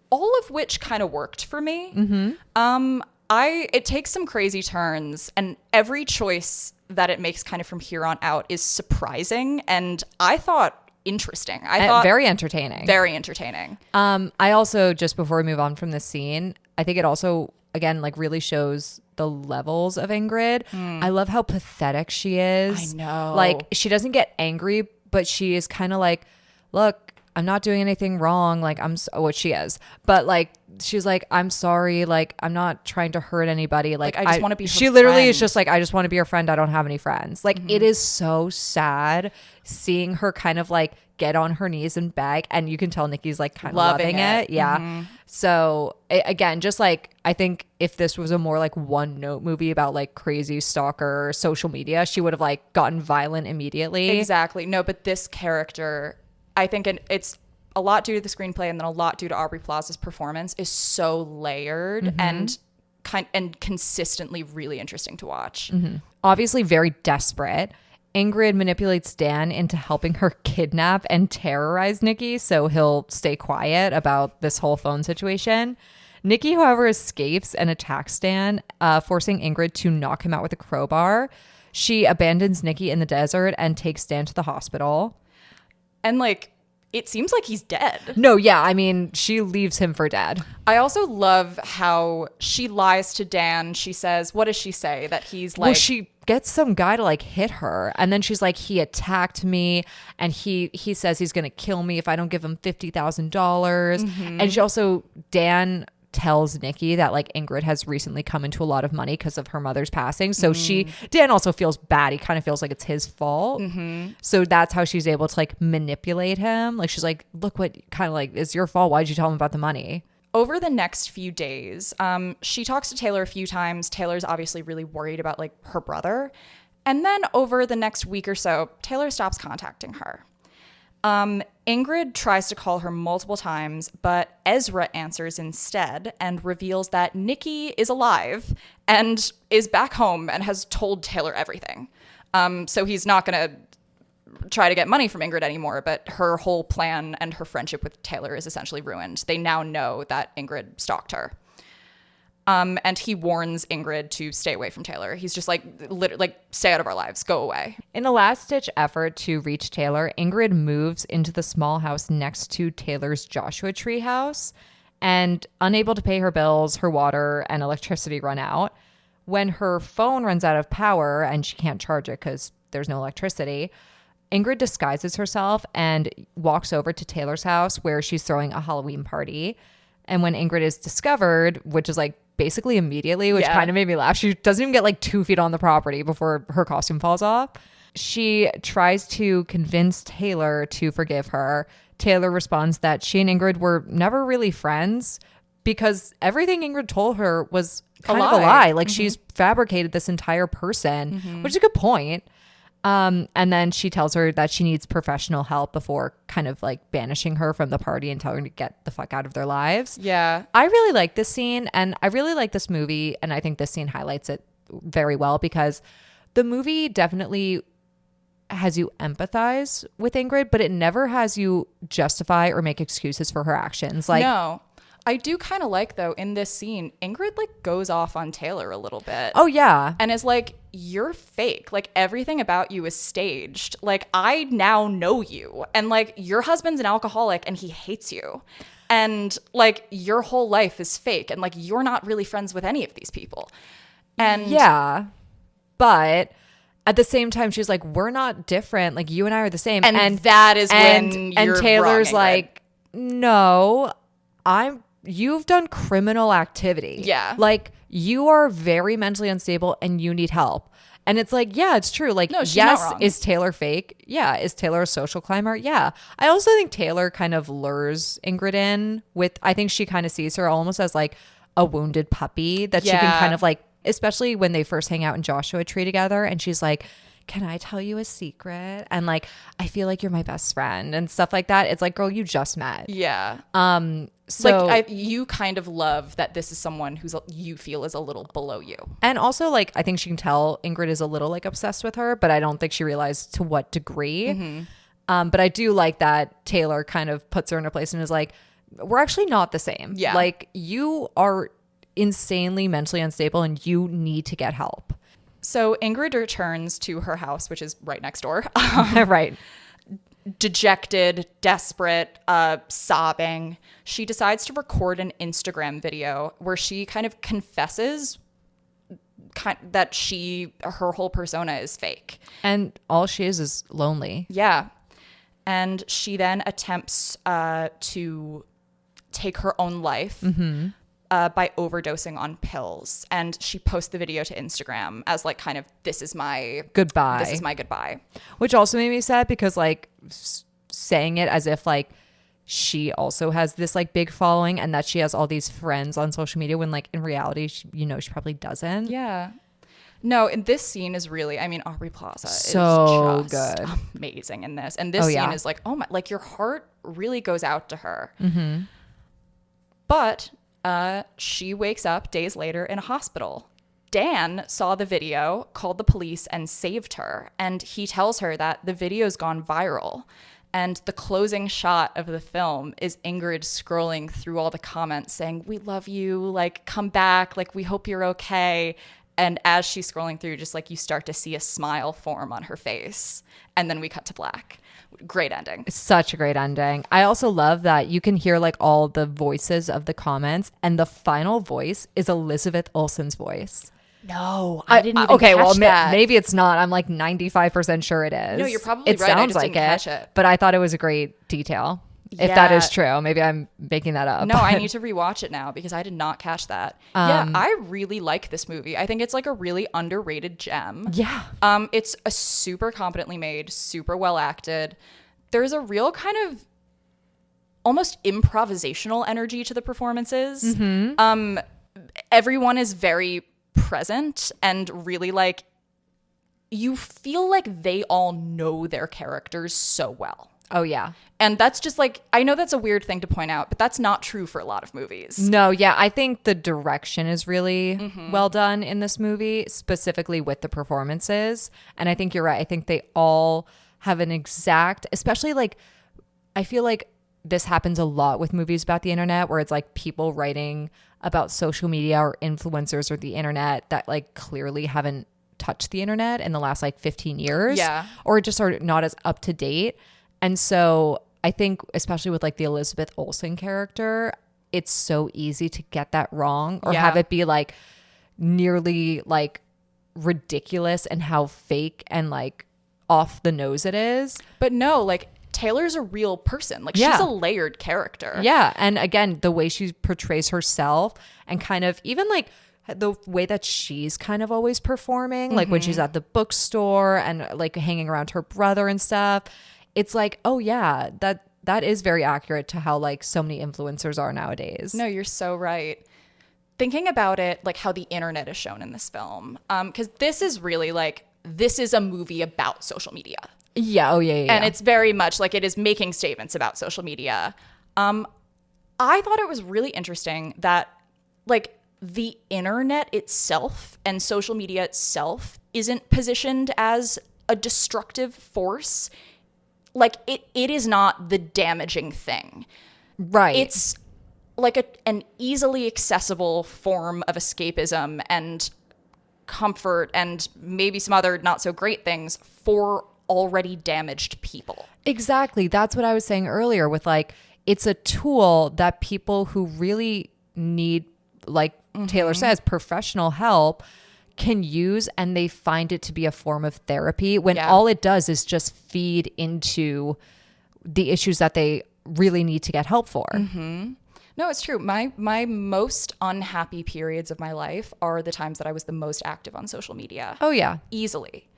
all of which kind of worked for me. Mm-hmm. It takes some crazy turns, and every choice that it makes kind of from here on out is surprising, and I thought interesting. I thought very entertaining. Very entertaining. I also, just before we move on from this scene, I think it also, again, like really shows the levels of Ingrid. I love how pathetic she is. I know. Like she doesn't get angry, but she is kind of like, look, I'm not doing anything wrong. Like what she is, but like she's like, I'm sorry. Like I'm not trying to hurt anybody. Like I just want to be her She literally friend. is just like, I just want to be your friend. I don't have any friends. Like it is so sad seeing her kind of like get on her knees and beg, and you can tell Nikki's like kind of loving it. Yeah. Mm-hmm. So again, just like I think if this was a more like one note movie about like crazy stalker social media, she would have like gotten violent immediately. Exactly. No, but this character, I think it's a lot due to the screenplay and then a lot due to Aubrey Plaza's performance, is so layered and consistently really interesting to watch. Mm-hmm. Obviously very desperate. Ingrid manipulates Dan into helping her kidnap and terrorize Nikki so he'll stay quiet about this whole phone situation. Nikki, however, escapes and attacks Dan, forcing Ingrid to knock him out with a crowbar. She abandons Nikki in the desert and takes Dan to the hospital. And like, it seems like he's dead. No, yeah. I mean, she leaves him for dead. I also love how she lies to Dan. She says, what does she say? That he's like... Well, she gets some guy to like hit her. And then she's like, he attacked me. And he says he's going to kill me if I don't give him $50,000. Mm-hmm. And she also, Dan tells Nikki that like Ingrid has recently come into a lot of money because of her mother's passing. So Dan also feels bad. He kind of feels like it's his fault. Mm-hmm. So that's how she's able to like manipulate him. Like she's like, look what kind of like, it's your fault. Why'd you tell him about the money? Over the next few days, she talks to Taylor a few times. Taylor's obviously really worried about like her brother. And then over the next week or so, Taylor stops contacting her. Ingrid tries to call her multiple times, but Ezra answers instead and reveals that Nikki is alive and is back home and has told Taylor everything. So he's not going to try to get money from Ingrid anymore, but her whole plan and her friendship with Taylor is essentially ruined. They now know that Ingrid stalked her. And he warns Ingrid to stay away from Taylor. He's just like, literally, like, stay out of our lives. Go away. In a last-ditch effort to reach Taylor, Ingrid moves into the small house next to Taylor's Joshua Tree house, and unable to pay her bills, her water and electricity run out. When her phone runs out of power and she can't charge it because there's no electricity, Ingrid disguises herself and walks over to Taylor's house where she's throwing a Halloween party. And when Ingrid is discovered, which is like basically immediately, which kind of made me laugh. She doesn't even get like 2 feet on the property before her costume falls off. She tries to convince Taylor to forgive her. Taylor responds that she and Ingrid were never really friends because everything Ingrid told her was kind of a lie. lie. Like she's fabricated this entire person, which is a good point. And then she tells her that she needs professional help before kind of like banishing her from the party and telling her to get the fuck out of their lives. Yeah. I really like this scene, and I really like this movie, and I think this scene highlights it very well because the movie definitely has you empathize with Ingrid, but it never has you justify or make excuses for her actions. Like, no. I do kind of like, though, in this scene, Ingrid like goes off on Taylor a little bit. oh yeah, And is like, you're fake. Like, everything about you is staged. Like, I now know you. And like, your husband's an alcoholic and he hates you. And like, your whole life is fake. And like, you're not really friends with any of these people. And yeah, but at the same time, she's like, we're not different. Like, you and I are the same. And that is when and you're Taylor's wrong, Ingrid. like, no, you've done criminal activity. Yeah. Like, you are very mentally unstable and you need help. And it's like, yeah, it's true. Like, No, she's yes, not wrong. is Taylor fake? Yeah. Is Taylor a social climber? Yeah. I also think Taylor kind of lures Ingrid in with, I think she kind of sees her almost as like a wounded puppy that she can Yeah. kind of like, especially when they first hang out in Joshua Tree together. And she's like, can I tell you a secret? And like, I feel like you're my best friend and stuff like that. It's like, girl, you just met. Yeah. So like, you kind of love that this is someone who's you feel is a little below you. and also like, I think she can tell Ingrid is a little like obsessed with her, but I don't think she realized to what degree. But I do like that Taylor kind of puts her in a place and is like, we're actually not the same. Yeah. Like, you are insanely mentally unstable and you need to get help. So Ingrid returns to her house, which is right next door. Right. Dejected, desperate, sobbing. She decides to record an Instagram video where she kind of confesses that her whole persona is fake. And all she is lonely. Yeah. And she then attempts to take her own life by overdosing on pills. And she posts the video to Instagram as like kind of, this is my Goodbye. This is my goodbye. Which also made me sad because like saying it as if like she also has this like big following and that she has all these friends on social media when like in reality, she probably doesn't. Yeah. No, and this scene is really, I mean, Aubrey Plaza So is just good. amazing in this. And this Oh, scene yeah. is like, oh my, like your heart really goes out to her. But she wakes up days later in a hospital. Dan saw the video, called the police, and saved her. And he tells her that the video's gone viral. And the closing shot of the film is Ingrid scrolling through all the comments saying, we love you, like, come back, like, we hope you're okay. And as she's scrolling through, just like you start to see a smile form on her face. And then we cut to black. Great ending. Such a great ending. I also love that you can hear like all the voices of the comments, and the final voice is Elizabeth Olsen's voice. No, I didn't even okay, catch well, that. maybe it's not. I'm like 95% sure it is. No, you're probably it right. I sounds just like didn't catch it. but I thought it was a great detail. If that Yeah. is true, maybe I'm making that up. No, I need to rewatch it now because I did not catch that. Yeah, I really like this movie. I think it's like a really underrated gem. Yeah. It's a super competently made, super well acted. There's a real kind of almost improvisational energy to the performances. Everyone is very present and really like, you feel like they all know their characters so well. Oh yeah. And that's just like, I know that's a weird thing to point out, but that's not true for a lot of movies. No, yeah, I think the direction is really well done in this movie, specifically with the performances. And I think you're right. I think they all have an exact, especially like, I feel like this happens a lot with movies about the internet where it's like people writing about social media or influencers or the internet that like clearly haven't touched the internet in the last like 15 years. Yeah. Or just are not as up to date. And so I think, especially with like the Elizabeth Olsen character, it's so easy to get that wrong or Yeah. have it be like nearly like ridiculous and how fake and like off the nose it is. But no, like Taylor's a real person. Like Yeah. she's a layered character. Yeah. And again, the way she portrays herself and kind of even like the way that she's kind of always performing, like when she's at the bookstore and like hanging around her brother and stuff. It's like, oh yeah, that is very accurate to how like so many influencers are nowadays. No, you're so right. Thinking about it, like how the internet is shown in this film, because this is really like, this is a movie about social media. Yeah. Oh, yeah. And it's very much like it is making statements about social media. I thought it was really interesting that like the internet itself and social media itself isn't positioned as a destructive force. Like it is not the damaging thing. Right. It's like an easily accessible form of escapism and comfort and maybe some other not so great things for already damaged people. Exactly. That's what I was saying earlier with like, it's a tool that people who really need, like Taylor says, professional help can use, and they find it to be a form of therapy when all it does is just feed into the issues that they really need to get help for. No, it's true. My most unhappy periods of my life are the times that I was the most active on social media. Oh, yeah. Easily.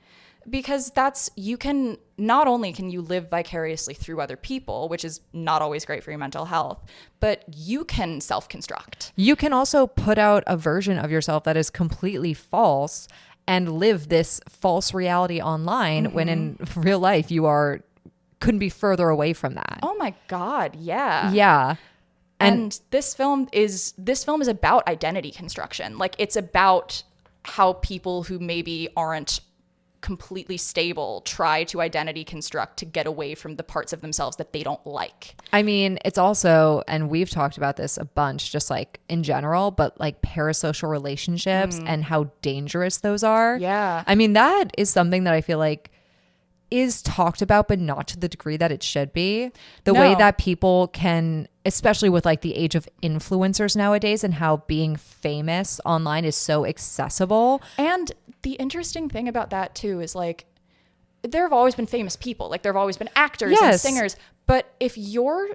Because you can, not only can you live vicariously through other people, which is not always great for your mental health, but you can self-construct. You can also put out a version of yourself that is completely false and live this false reality online when in real life couldn't be further away from that. Oh my God, yeah. Yeah. And this film is about identity construction. Like it's about how people who maybe aren't completely stable try to identity construct to get away from the parts of themselves that they don't like. I mean, it's also, and we've talked about this a bunch, just like in general, but like parasocial relationships and how dangerous those are. Yeah. I mean, that is something that I feel like is talked about, but not to the degree that it should be. The way that people can, especially with like the age of influencers nowadays and how being famous online is so accessible. And the interesting thing about that too is like, there have always been famous people. Like there have always been actors and singers. But if you're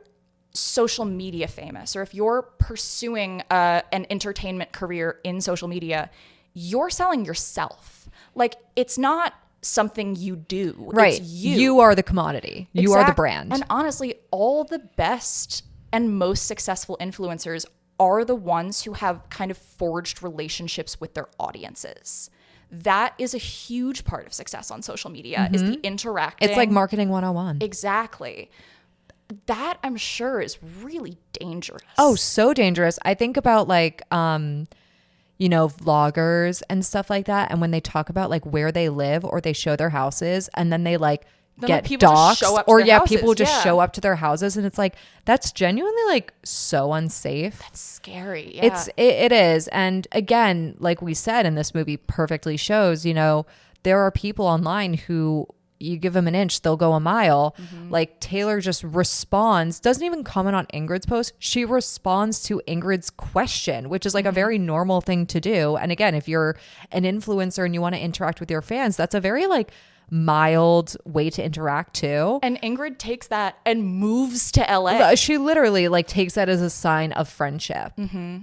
social media famous, or if you're pursuing an entertainment career in social media, you're selling yourself. Like it's not something you do. Right. It's you. You are the commodity. You are the brand. And honestly, all the best and most successful influencers are the ones who have kind of forged relationships with their audiences. That is a huge part of success on social media, is the interacting. It's like marketing 101. Exactly. That I'm sure is really dangerous. Oh, so dangerous. I think about like, vloggers and stuff like that. And when they talk about like where they live or they show their houses and then they like get doxxed or people just show up to their houses, and it's like, that's genuinely like so unsafe. That's scary. Yeah. It is. And again, like we said, and this movie perfectly shows, there are people online who you give them an inch, they'll go a mile. Like Taylor just responds, doesn't even comment on Ingrid's post. She responds to Ingrid's question, which is like a very normal thing to do. And again, if you're an influencer and you want to interact with your fans, that's a very like mild way to interact too. And Ingrid takes that and moves to LA. She literally like takes that as a sign of friendship.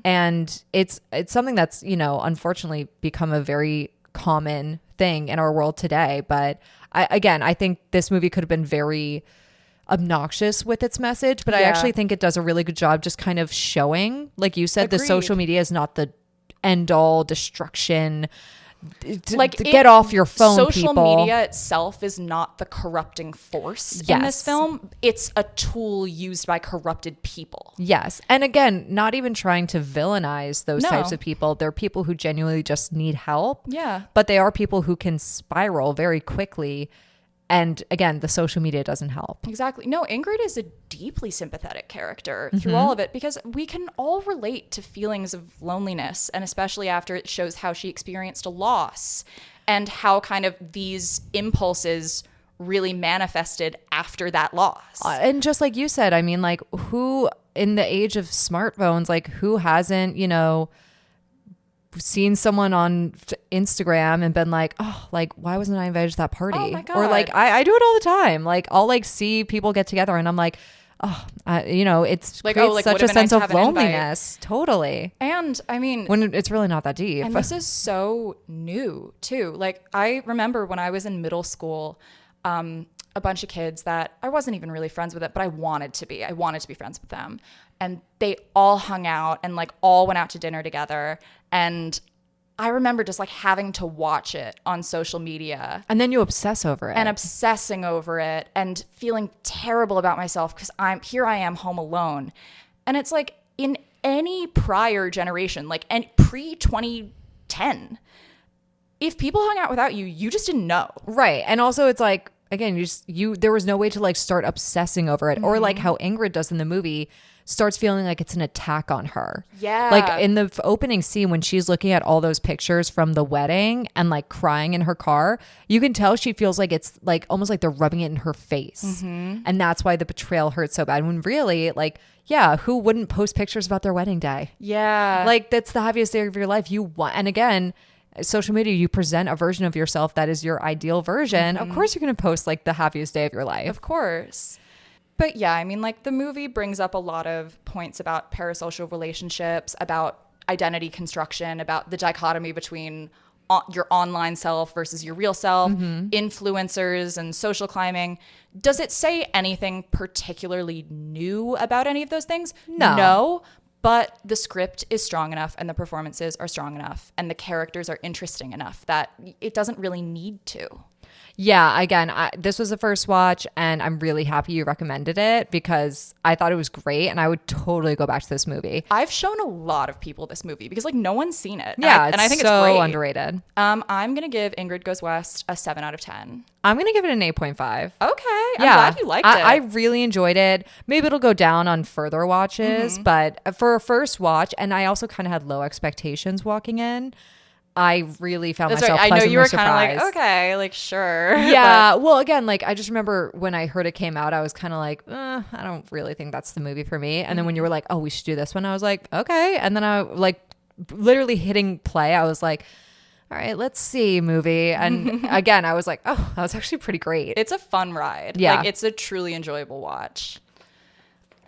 And it's something that's, unfortunately become a very common thing in our world today. But I think this movie could have been very obnoxious with its message, but I actually think it does a really good job just kind of showing, like you said, the social media is not the end all destruction. Get off your phone, social people. Media itself is not the corrupting force in this film. It's a tool used by corrupted people. Yes. And again, not even trying to villainize those types of people. They're people who genuinely just need help. Yeah. But they are people who can spiral very quickly. And again, the social media doesn't help. Exactly. No, Ingrid is a deeply sympathetic character through all of it, because we can all relate to feelings of loneliness, and especially after it shows how she experienced a loss and how kind of these impulses really manifested after that loss. And just like you said, I mean, like who in the age of smartphones, like who hasn't, seen someone on Instagram and been like, oh, like, why wasn't I invited to that party? Oh my God. Or like, I do it all the time. Like, I'll like see people get together and I'm like, oh, it's like, creates such a sense nice of loneliness. Totally. And I mean, when it's really not that deep. And this is so new too. Like I remember when I was in middle school, a bunch of kids that I wasn't even really friends with it, but I wanted to be. I wanted to be friends with them. And they all hung out and like all went out to dinner together. And I remember just like having to watch it on social media. And then you obsess over it. And obsessing over it and feeling terrible about myself because I am home alone. And it's like in any prior generation, like pre-2010, if people hung out without you, you just didn't know. Right. And also it's like, again, there was no way to like start obsessing over it. Or like how Ingrid does in the movie, starts feeling like it's an attack on her. Yeah. Like in the opening scene when she's looking at all those pictures from the wedding and like crying in her car, you can tell she feels like it's like almost like they're rubbing it in her face. And that's why the betrayal hurts so bad. When really, like, yeah, who wouldn't post pictures about their wedding day? Yeah. Like that's the happiest day of your life. You want, and again, social media, you present a version of yourself that is your ideal version. Of course, you're going to post like the happiest day of your life. Of course. But yeah, I mean, like the movie brings up a lot of points about parasocial relationships, about identity construction, about the dichotomy between your online self versus your real self, influencers and social climbing. Does it say anything particularly new about any of those things? No. But the script is strong enough and the performances are strong enough and the characters are interesting enough that it doesn't really need to. Yeah, again, this was the first watch and I'm really happy you recommended it because I thought it was great and I would totally go back to this movie. I've shown a lot of people this movie because like no one's seen it. Yeah, and I think so it's great. Underrated. I'm going to give Ingrid Goes West a 7 out of 10. I'm going to give it an 8.5. Okay. I'm glad you liked it. I really enjoyed it. Maybe it'll go down on further watches, but for a first watch, and I also kind of had low expectations walking in. I really found myself right. I know you were kind of like, okay, like, sure. Yeah. Well, again, like, I just remember when I heard it came out, I was kind of like, I don't really think that's the movie for me. And then when you were like, oh, we should do this one, I was like, okay. And then I like literally hitting play. I was like, all right, let's see movie. And again, I was like, oh, that was actually pretty great. It's a fun ride. Yeah. Like, it's a truly enjoyable watch.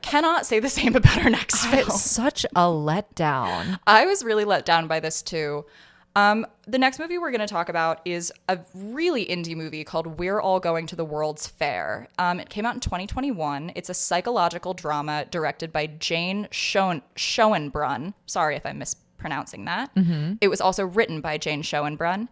Cannot say the same about our next film. It's such a letdown. I was really let down by this too. The next movie we're going to talk about is a really indie movie called We're All Going to the World's Fair. It came out in 2021. It's a psychological drama directed by Jane Schoenbrunn. Sorry if I'm mispronouncing that. It was also written by Jane Schoenbrunn.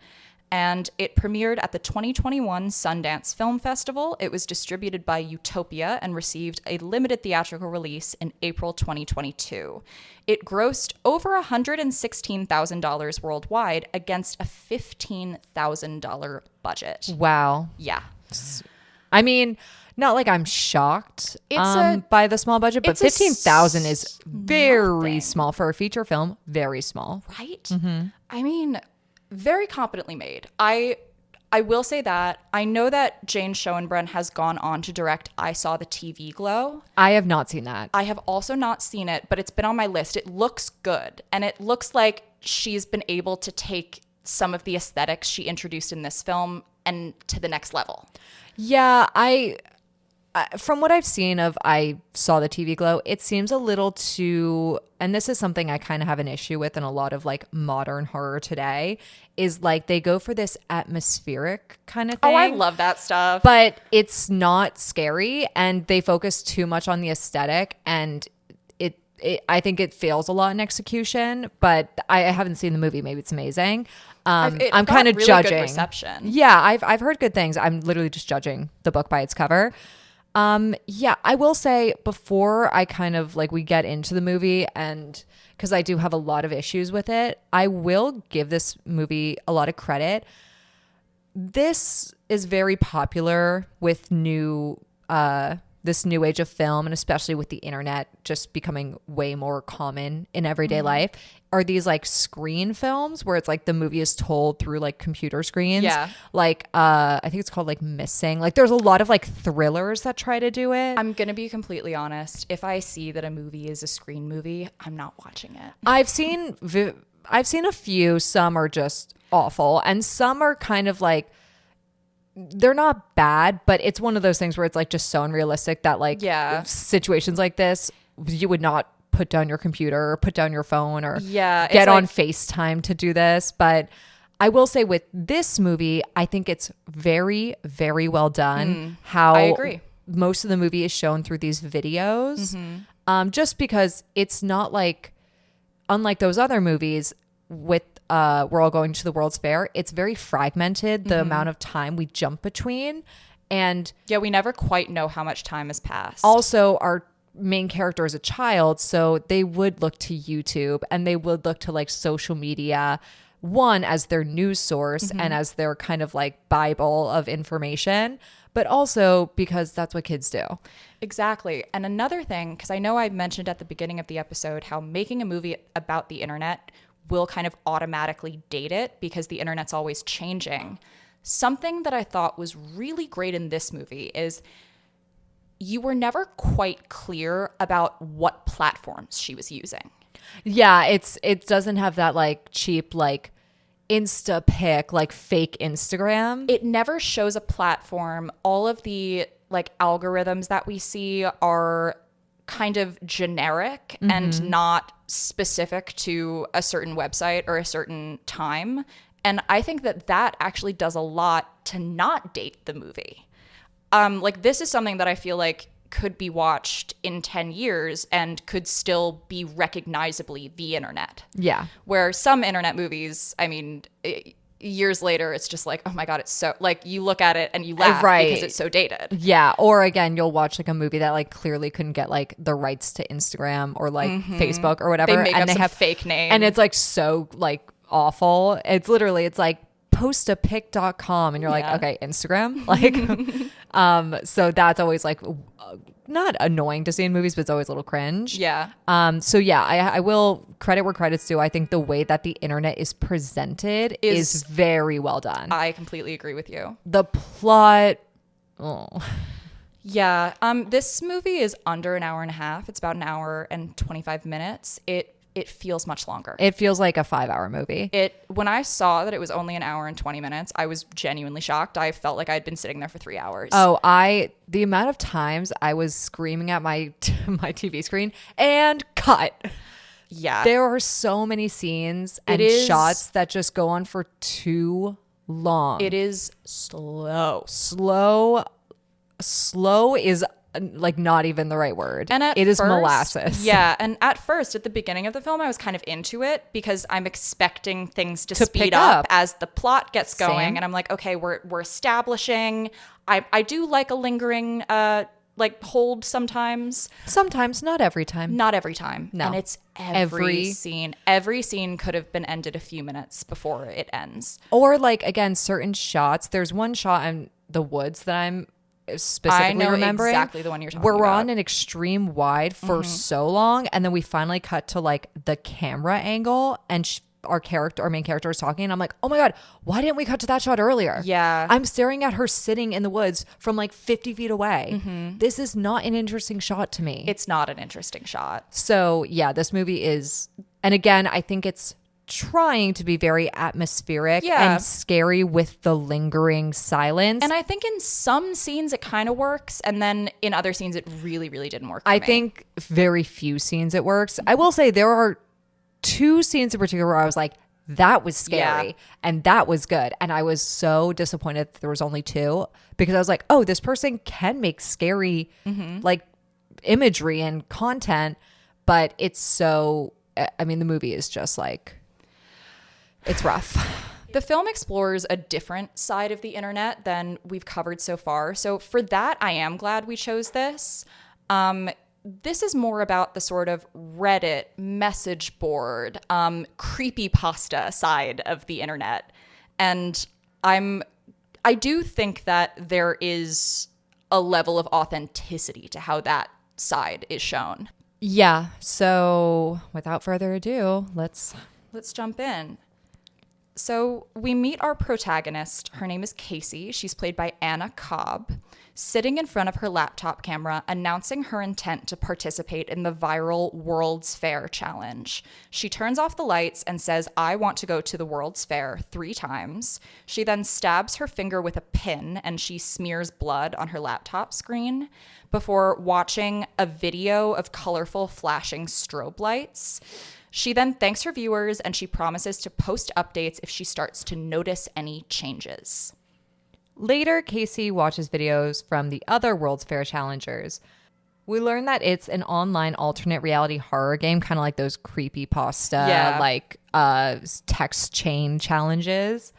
And it premiered at the 2021 Sundance Film Festival. It was distributed by Utopia and received a limited theatrical release in April 2022. It grossed over $116,000 worldwide against a $15,000 budget. Wow. Yeah. I mean, not like I'm shocked by the small budget, but 15,000 is very small for a feature film. Very small. Right? I mean, very competently made. I will say that. I know that Jane Schoenbrunn has gone on to direct I Saw the TV Glow. I have not seen that. I have also not seen it, but it's been on my list. It looks good. And it looks like she's been able to take some of the aesthetics she introduced in this film and to the next level. Yeah, from what I've seen of I Saw the TV Glow, it seems a little too, and this is something I kind of have an issue with in a lot of like modern horror today, is like they go for this atmospheric kind of thing. Oh, I love that stuff. But it's not scary and they focus too much on the aesthetic and I think it fails a lot in execution, but I haven't seen the movie. Maybe it's amazing. I'm kind of really judging. Good reception. Yeah, I've heard good things. I'm literally just judging the book by its cover. Yeah, I will say before I kind of like we get into the movie, and because I do have a lot of issues with it, I will give this movie a lot of credit. This is very popular with this new age of film, and especially with the internet just becoming way more common in everyday life, are these like screen films where it's like the movie is told through like computer screens. Yeah. Like, I think it's called like Missing. Like there's a lot of like thrillers that try to do it. I'm going to be completely honest. If I see that a movie is a screen movie, I'm not watching it. I've seen a few, some are just awful and some are kind of like, they're not bad, but it's one of those things where it's like just so unrealistic that like situations like this, you would not put down your computer or put down your phone or get on FaceTime to do this. But I will say with this movie, I think it's very, very well done. How I agree. Most of the movie is shown through these videos. Just because it's not like, unlike those other movies with We're All Going to the World's Fair, it's very fragmented, the amount of time we jump between. And yeah, we never quite know how much time has passed. also our main character is a child, so they would look to YouTube and they would look to like social media, one as their news source and as their kind of like Bible of information, but also because that's what kids do. Exactly. And another thing, because I know I mentioned at the beginning of the episode how making a movie about the internet will kind of automatically date it because the internet's always changing. Something that I thought was really great in this movie is you were never quite clear about what platforms she was using. Yeah, it doesn't have that like cheap like Insta pic, like fake Instagram. It never shows a platform. All of the like algorithms that we see are kind of generic and not specific to a certain website or a certain time. And I think that actually does a lot to not date the movie. Like this is something that I feel like could be watched in 10 years and could still be recognizably the internet. Yeah. Where some internet movies, I mean, years later, it's just like, oh my God, it's so, like you look at it and you laugh because it's so dated. Yeah. Or again, you'll watch like a movie that like clearly couldn't get like the rights to Instagram or like Facebook or whatever. They make and up they some have fake name. And it's like so like awful. It's literally, it's like postapic.com and you're like, okay, Instagram. Like, so that's always like not annoying to see in movies, but it's always a little cringe. Yeah. So yeah, I will credit where credit's due. I think the way that the internet is presented is very well done. I completely agree with you. The plot, yeah. This movie is under an hour and a half. It's about an hour and 25 minutes. It feels much longer. It feels like a 5-hour movie. When I saw that it was only an hour and 20 minutes, I was genuinely shocked. I felt like I'd been sitting there for 3 hours. Oh, the amount of times I was screaming at my TV screen and cut. Yeah. There are so many scenes and shots that just go on for too long. It is slow. Slow is like not even the right word. And it is molasses. Yeah. And at first, at the beginning of the film, I was kind of into it because I'm expecting things to speed up as the plot gets going. Same. And I'm like, okay, we're establishing. I do like a lingering like hold sometimes. Sometimes, not every time. Not every time. No. And it's every scene. Every scene could have been ended a few minutes before it ends. Or like, again, certain shots. There's one shot in the woods that I'm specifically remembering. Exactly the one you're talking We're about. on an extreme wide for so long, and then we finally cut to like the camera angle, and our main character is talking, and I'm like, oh my God, why didn't we cut to that shot earlier? Yeah. I'm staring at her sitting in the woods from like 50 feet away. This is not an interesting shot to me. It's not an interesting shot. So yeah, this movie is, and again, I think it's trying to be very atmospheric and scary with the lingering silence. And I think in some scenes it kind of works, and then in other scenes it really, really didn't work for I me. think very few scenes it works. I will say there are 2 scenes in particular where I was like, that was scary and that was good. And I was so disappointed that there was only 2 because I was like, oh, this person can make scary like imagery and content, but it's so, I mean, the movie is just like, it's rough. The film explores a different side of the internet than we've covered so far. So for that, I am glad we chose this. This is more about the sort of Reddit, message board, creepypasta side of the internet. And I do think that there is a level of authenticity to how that side is shown. Yeah. So without further ado, let's jump in. So we meet our protagonist. Her name is Casey. She's played by Anna Cobb, sitting in front of her laptop camera, announcing her intent to participate in the viral World's Fair challenge. She turns off the lights and says, I want to go to the World's Fair 3 times. She then stabs her finger with a pin and she smears blood on her laptop screen before watching a video of colorful flashing strobe lights. She then thanks her viewers and she promises to post updates if she starts to notice any changes. Later, Casey watches videos from the other World's Fair challengers. We learn that it's an online alternate reality horror game, kind of like those creepypasta, text chain challenges.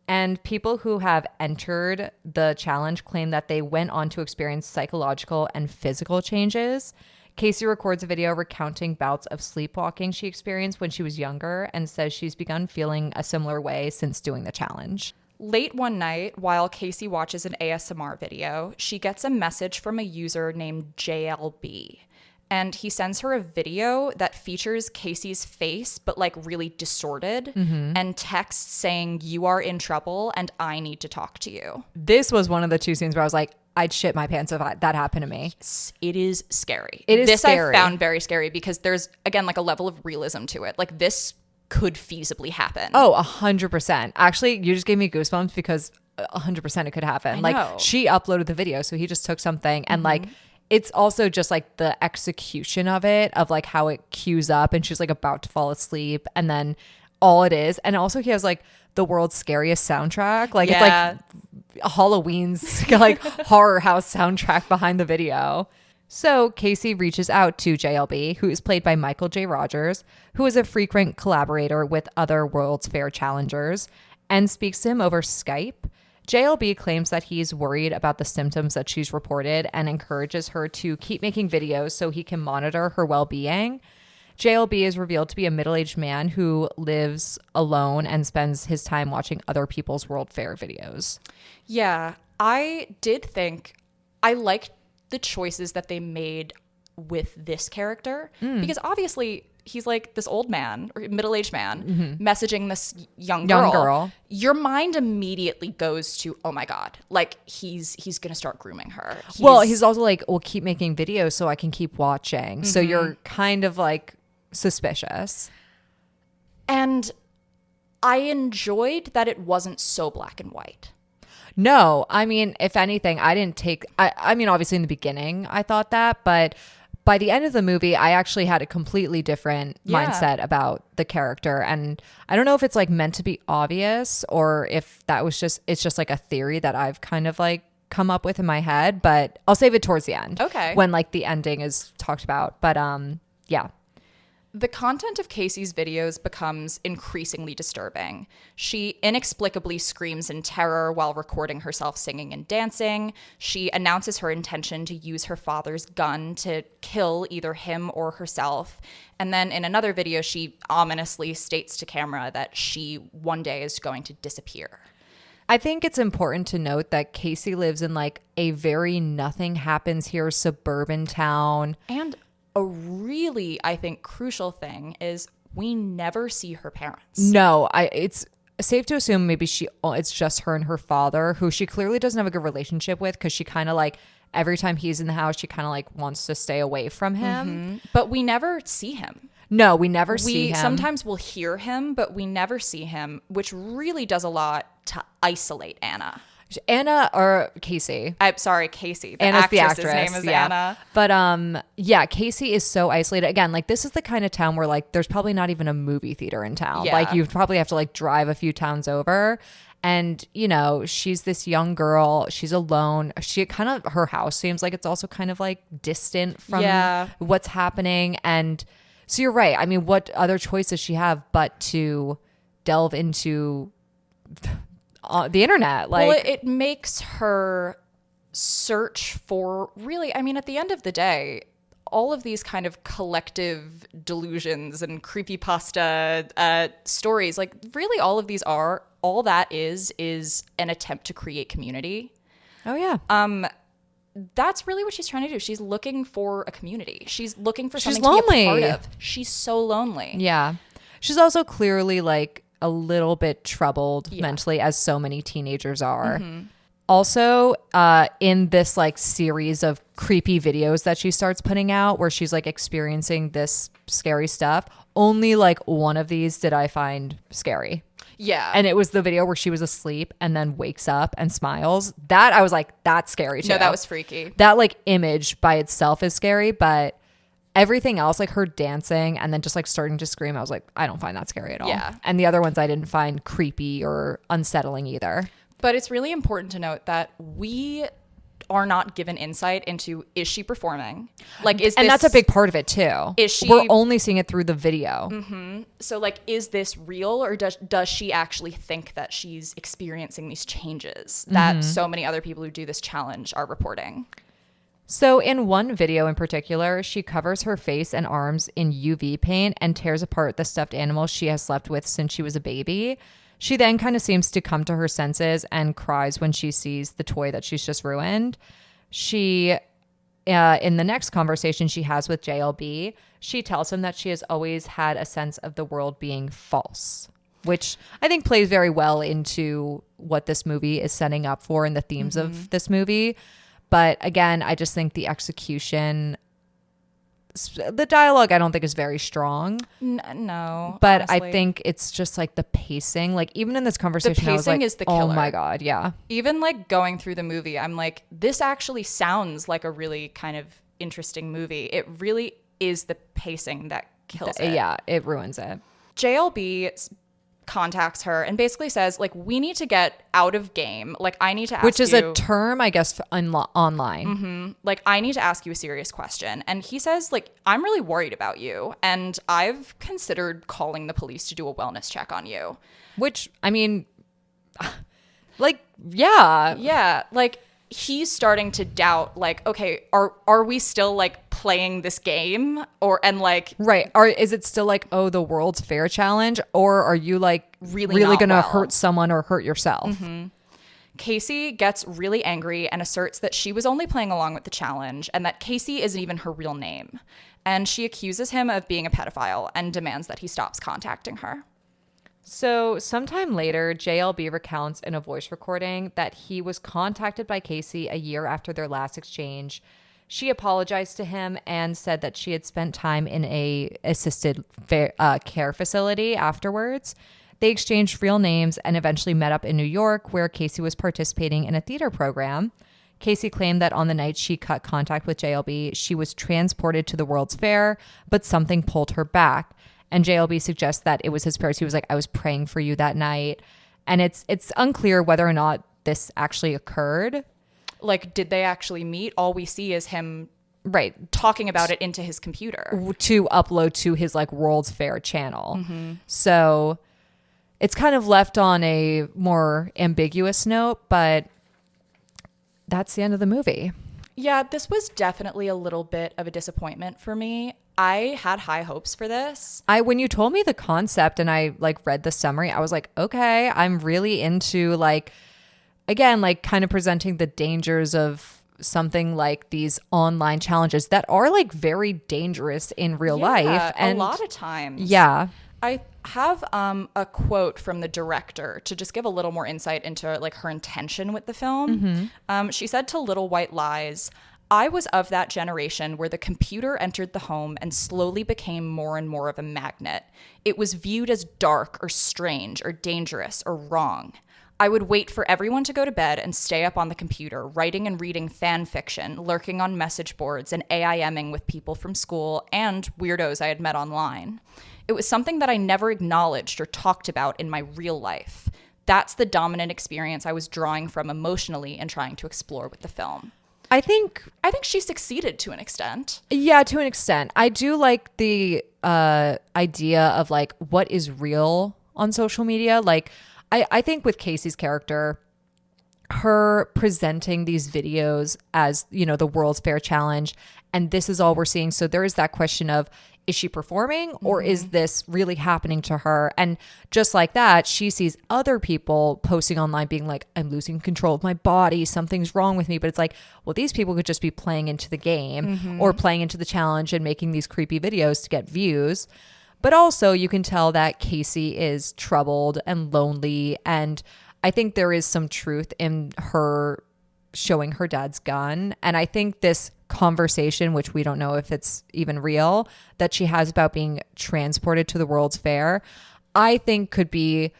And people who have entered the challenge claim that they went on to experience psychological and physical changes. Casey records a video recounting bouts of sleepwalking she experienced when she was younger and says she's begun feeling a similar way since doing the challenge. Late one night, while Casey watches an ASMR video, she gets a message from a user named JLB. And he sends her a video that features Casey's face, but like really distorted, and texts saying, "You are in trouble and I need to talk to you." This was one of the two scenes where I was like, I'd shit my pants if that happened to me. It is scary. This scary. I found very scary because there's, again, like a level of realism to it. Like this could feasibly happen. Oh, 100%. Actually, you just gave me goosebumps because 100% it could happen. Like she uploaded the video, so he just took something and like it's also just like the execution of it, of like how it cues up and she's like about to fall asleep and then all it is. And also he has like the world's scariest soundtrack. Like it's like Halloween's like horror house soundtrack behind the video. So Casey reaches out to JLB, who is played by Michael J. Rogers, who is a frequent collaborator with other World's Fair challengers, and speaks to him over Skype. JLB claims that he's worried about the symptoms that she's reported and encourages her to keep making videos so he can monitor her well-being. JLB is revealed to be a middle-aged man who lives alone and spends his time watching other people's World Fair videos. Yeah, I did think I liked the choices that they made with this character because obviously he's like this old man or middle-aged man messaging this young girl. Your mind immediately goes to, oh my God, like he's going to start grooming her. He's also like, well, keep making videos so I can keep watching. So you're kind of like suspicious. And I enjoyed that it wasn't so black and white. No, I mean, if anything, I mean, obviously in the beginning, I thought that, but by the end of the movie, I actually had a completely different mindset about the character. And I don't know if it's like meant to be obvious or if it's just like a theory that I've kind of like come up with in my head, but I'll save it towards the end. Okay. When like the ending is talked about. But yeah. The content of Casey's videos becomes increasingly disturbing. She inexplicably screams in terror while recording herself singing and dancing. She announces her intention to use her father's gun to kill either him or herself. And then in another video, she ominously states to camera that she one day is going to disappear. I think it's important to note that Casey lives in like a very nothing happens here suburban town. And a really, I think, crucial thing is we never see her parents. No, it's safe to assume maybe it's just her and her father, who she clearly doesn't have a good relationship with because she kind of like every time he's in the house, she kind of like wants to stay away from him. But we never see him. No, we never see him. Sometimes we'll hear him, but we never see him, which really does a lot to isolate Anna. Anna or Casey. I'm sorry, Casey. Anna's the actress. His name is Anna. But yeah, Casey is so isolated. Again, like this is the kind of town where like there's probably not even a movie theater in town. Yeah. Like you probably have to like drive a few towns over. And, you know, she's this young girl. She's alone. Her house seems like it's also kind of like distant from what's happening. And so you're right. I mean, what other choice does she have but to delve into the internet? Like, well, it makes her search for really, I mean, at the end of the day, all of these kind of collective delusions and creepypasta stories, like really all of these all that is an attempt to create community. Oh yeah. That's really what she's trying to do. She's looking for a community. She's looking for something lonely to be a part of. She's so lonely. Yeah. She's also clearly like a little bit troubled mentally, as so many teenagers are. Also, in this like series of creepy videos that she starts putting out where she's like experiencing this scary stuff, only like one of these did I find scary. Yeah. And it was the video where she was asleep and then wakes up and smiles. That I was like, that's scary too. No, that was freaky. That like image by itself is scary, but everything else, like her dancing and then just like starting to scream, I was like, I don't find that scary at all. Yeah. And the other ones I didn't find creepy or unsettling either. But it's really important to note that we are not given insight into, is she performing? Like, and that's a big part of it too. Is she? We're only seeing it through the video. Mm-hmm. So like, is this real, or does she actually think that she's experiencing these changes that so many other people who do this challenge are reporting? So in one video in particular, she covers her face and arms in UV paint and tears apart the stuffed animal she has slept with since she was a baby. She then kind of seems to come to her senses and cries when she sees the toy that she's just ruined. She, in the next conversation she has with JLB, she tells him that she has always had a sense of the world being false, which I think plays very well into what this movie is setting up for and the themes of this movie. But again, I just think the execution, the dialogue, I don't think is very strong. No. But honestly. I think it's just like the pacing. Like even in this conversation, I was like, is the oh killer. my God, yeah. Even like going through the movie, I'm like, this actually sounds like a really kind of interesting movie. It really is the pacing that kills it. Yeah, it ruins it. JLB contacts her and basically says, like, we need to get out of game. Like, I need to ask Which is you, a term, I guess, online. like, I need to ask you a serious question. And he says, like, I'm really worried about you. And I've considered calling the police to do a wellness check on you. Which, I mean, like, yeah. Yeah. Like, he's starting to doubt, like, okay, are we still like playing this game, and like, Right. Or is it still like, oh, the World's Fair challenge? Or are you like Really really not going to well. hurt someone or hurt yourself? Casey gets really angry and asserts that she was only playing along with the challenge and that Casey isn't even her real name. And she accuses him of being a pedophile and demands that he stops contacting her. So sometime later, JLB recounts in a voice recording that he was contacted by Casey a year after their last exchange. She apologized to him and said that she had spent time in a assisted care facility afterwards. They exchanged real names and eventually met up in New York, where Casey was participating in a theater program. Casey claimed that on the night she cut contact with JLB, she was transported to the World's Fair, but something pulled her back. And JLB suggests that it was his prayers. He was like, I was praying for you that night. And it's unclear whether or not this actually occurred. Like, did they actually meet? All we see is him Right. talking about it into his computer. To upload to his like World's Fair channel. So it's kind of left on a more ambiguous note, but that's the end of the movie. Yeah, this was definitely a little bit of a disappointment for me. I had high hopes for this. When you told me the concept and I like read the summary, I was like, okay, I'm really into like, again, like kind of presenting the dangers of something like these online challenges that are like very dangerous in real life. And a lot of times. Yeah. I have a quote from the director to just give a little more insight into like her intention with the film. She said to Little White Lies, I was of that generation where the computer entered the home and slowly became more and more of a magnet. It was viewed as dark or strange or dangerous or wrong. I would wait for everyone to go to bed and stay up on the computer, writing and reading fan fiction, lurking on message boards, and AIMing with people from school and weirdos I had met online. It was something that I never acknowledged or talked about in my real life. That's the dominant experience I was drawing from emotionally and trying to explore with the film. I think she succeeded to an extent. Yeah, to an extent. I do like the idea of like what is real on social media. Like I think with Casey's character, her presenting these videos as, you know, the World's Fair Challenge, and this is all we're seeing. So there is that question of, is she performing or is this really happening to her? And just like that, she sees other people posting online being like, I'm losing control of my body. Something's wrong with me. But it's like, well, these people could just be playing into the game or playing into the challenge and making these creepy videos to get views. But also you can tell that Casey is troubled and lonely. And I think there is some truth in her showing her dad's gun. And I think this conversation, which we don't know if it's even real, that she has about being transported to the World's Fair, I think could be,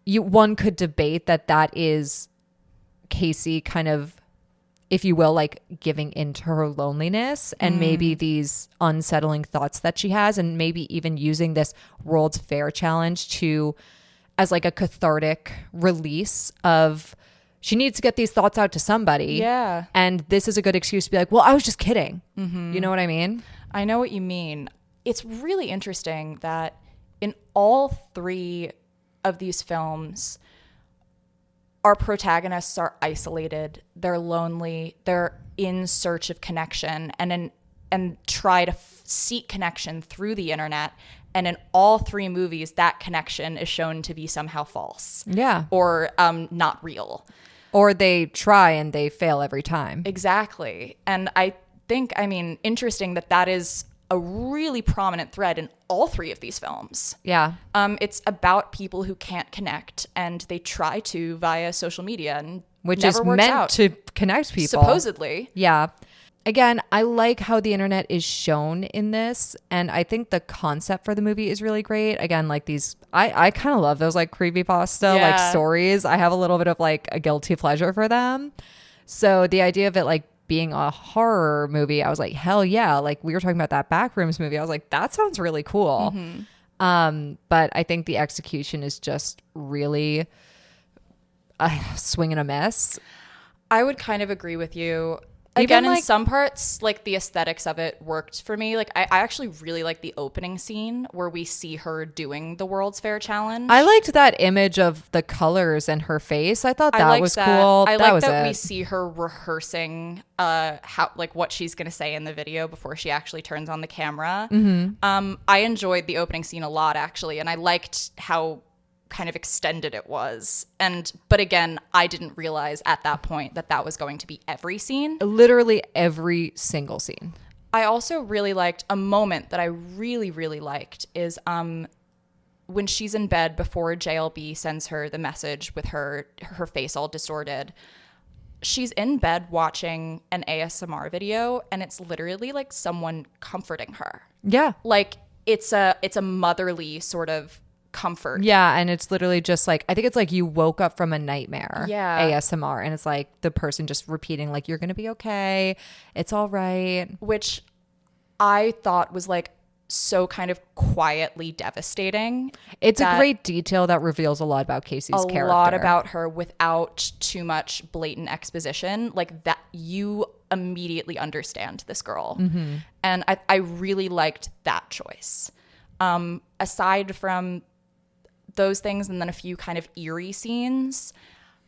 one could debate that is Casey kind of if you will, like giving into her loneliness and maybe these unsettling thoughts that she has, and maybe even using this World's Fair challenge to as like a cathartic release of she needs to get these thoughts out to somebody. Yeah. And this is a good excuse to be like, well, I was just kidding. You know what I mean? I know what you mean. It's really interesting that in all three of these films, our protagonists are isolated, they're lonely, they're in search of connection and try to seek connection through the internet. And in all three movies, that connection is shown to be somehow false. Yeah. Or not real. Or they try and they fail every time. Exactly. And I think, interesting that is a really prominent thread in all three of these films. Yeah. It's about people who can't connect, and they try to via social media, and which never is works meant out. to connect people. Supposedly. Yeah. Again, I like how the internet is shown in this, and I think the concept for the movie is really great. Again, like these, I kind of love those like creepypasta like stories. I have a little bit of like a guilty pleasure for them. So the idea of it like being a horror movie, I was like, hell yeah. Like we were talking about that Backrooms movie. I was like, that sounds really cool. But I think the execution is just really a swing and a miss. I would kind of agree with you. Again, Even, in some parts, like the aesthetics of it worked for me. Like I actually really like the opening scene where we see her doing the World's Fair challenge. I liked that image of the colors and her face. I thought that was cool. I that like was that it. we see her rehearsing how like what she's gonna say in the video before she actually turns on the camera. I enjoyed the opening scene a lot actually, and I liked how kind of extended it was. But again, I didn't realize at that point that was going to be every scene. Literally every single scene. I also really liked a moment that I really, really liked is when she's in bed before JLB sends her the message with her face all distorted. She's in bed watching an ASMR video, and it's literally like someone comforting her. Yeah. Like it's a motherly sort of comfort. Yeah, and it's literally just like, I think it's like you woke up from a nightmare. Yeah. ASMR, and it's like the person just repeating like, you're gonna be okay, it's all right, which I thought was like so kind of quietly devastating. It's a great detail that reveals a lot about Casey's character. A lot about her without too much blatant exposition. Like that, you immediately understand this girl. And I really liked that choice. Aside from those things and then a few kind of eerie scenes,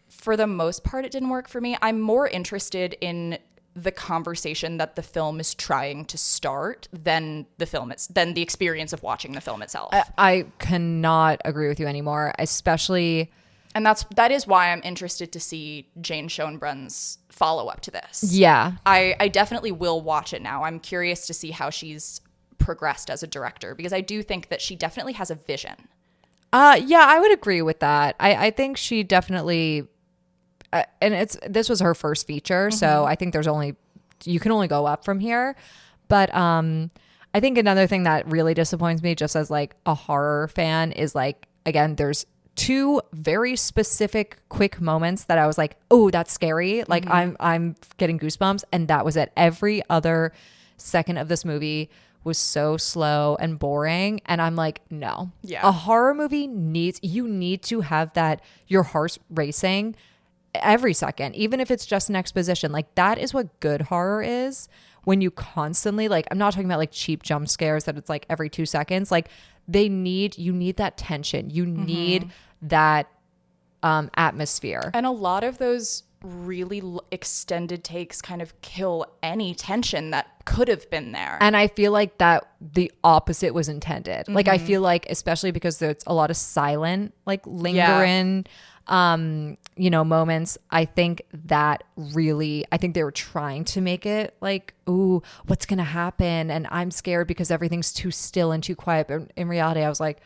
for the most part it didn't work for me. I'm more interested in the conversation that the film is trying to start than the experience of watching the film itself. I cannot agree with you anymore, especially, and that is why I'm interested to see Jane Schoenbrun's follow-up to this. Yeah. I definitely will watch it now. I'm curious to see how she's progressed as a director, because I do think that she definitely has a vision. Yeah, I would agree with that. I think she definitely, and this was her first feature, so I think you can only go up from here. But I think another thing that really disappoints me, just as like a horror fan, is like, again, there's two very specific quick moments that I was like, oh, that's scary. Like I'm getting goosebumps, and that was it. Every other second of this movie was so slow and boring, and I'm like, no. Yeah. A horror movie you need to have that, your heart's racing every second, even if it's just an exposition. Like that is what good horror is, when you constantly, like, I'm not talking about like cheap jump scares that it's like every 2 seconds. Like you need that tension, you need that atmosphere. And a lot of those really extended takes kind of kill any tension that could have been there. And I feel like that the opposite was intended. Like I feel like, especially because there's a lot of silent, like lingering, moments. I think they were trying to make it like, ooh, what's going to happen? And I'm scared because everything's too still and too quiet. But in reality, I was like,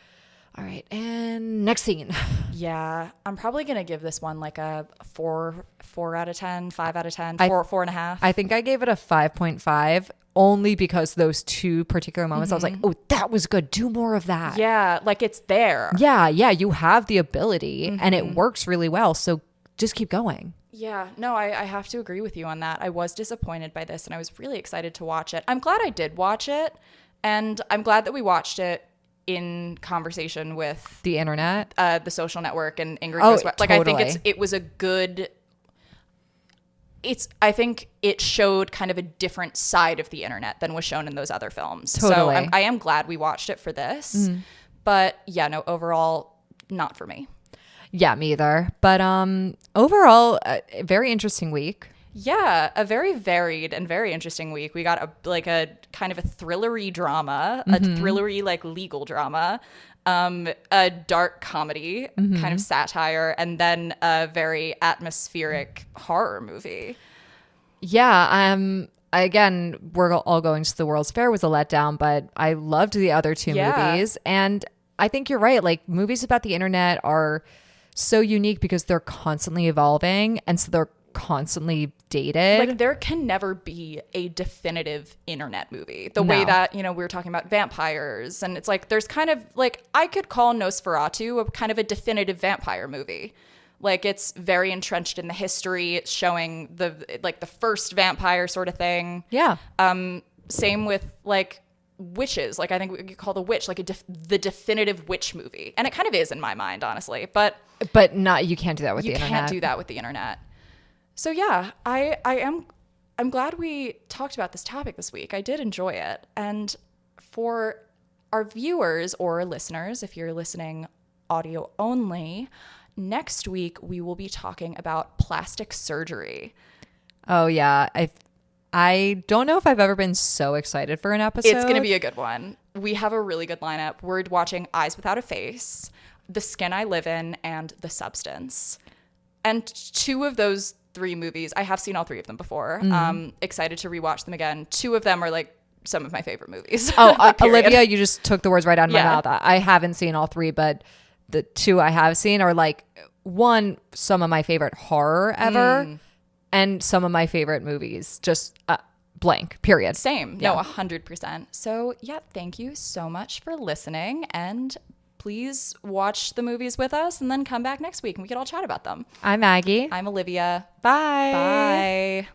all right, and next scene. Yeah, I'm probably going to give this one like a 4 out of 10, 5 out of 10, 4.5. I think I gave it a 5.5, only because those two particular moments, I was like, oh, that was good. Do more of that. Yeah, like it's there. Yeah, you have the ability and it works really well. So just keep going. Yeah, no, I have to agree with you on that. I was disappointed by this and I was really excited to watch it. I'm glad I did watch it, and I'm glad that we watched it in conversation with The internet. The Social Network and Ingrid Oh, Goes West. Like, I think totally. it was a good. I think it showed kind of a different side of the internet than was shown in those other films. So Totally. I am glad we watched it for this. But yeah, no, overall, not for me. Yeah, me either. But overall, a very interesting week. Yeah, a very varied and very interesting week. We got a kind of a thrillery drama, a thrillery like legal drama, a dark comedy kind of satire, and then a very atmospheric horror movie. Yeah. Again, we're all going to the World's Fair was a letdown, but I loved the other two movies, and I think you're right. Like, movies about the internet are so unique because they're constantly evolving, and so they're constantly dated. Like, there can never be a definitive internet movie. The way that, we were talking about vampires, and it's like there's kind of like, I could call Nosferatu a kind of a definitive vampire movie. Like, it's very entrenched in the history. It's showing the first vampire sort of thing. Yeah. Same with like witches. Like, I think we could call The Witch like the definitive witch movie, and it kind of is in my mind, honestly. But not, you can't do that with the internet. You can't do that with the internet. So yeah, I'm glad we talked about this topic this week. I did enjoy it. And for our viewers or listeners, if you're listening audio only, next week we will be talking about plastic surgery. Oh yeah. I don't know if I've ever been so excited for an episode. It's going to be a good one. We have a really good lineup. We're watching Eyes Without a Face, The Skin I Live In, and The Substance. And two of those three movies, I have seen all three of them before. Excited to rewatch them again. Two of them are like some of my favorite movies. Oh, Olivia, you just took the words right out of my Yeah. mouth. I haven't seen all three, but the two I have seen are like, one, some of my favorite horror ever, and some of my favorite movies. Just blank, period. Same. Yeah. No, 100%. So yeah, thank you so much for listening, and please watch the movies with us and then come back next week and we can all chat about them. I'm Maggie. I'm Olivia. Bye. Bye.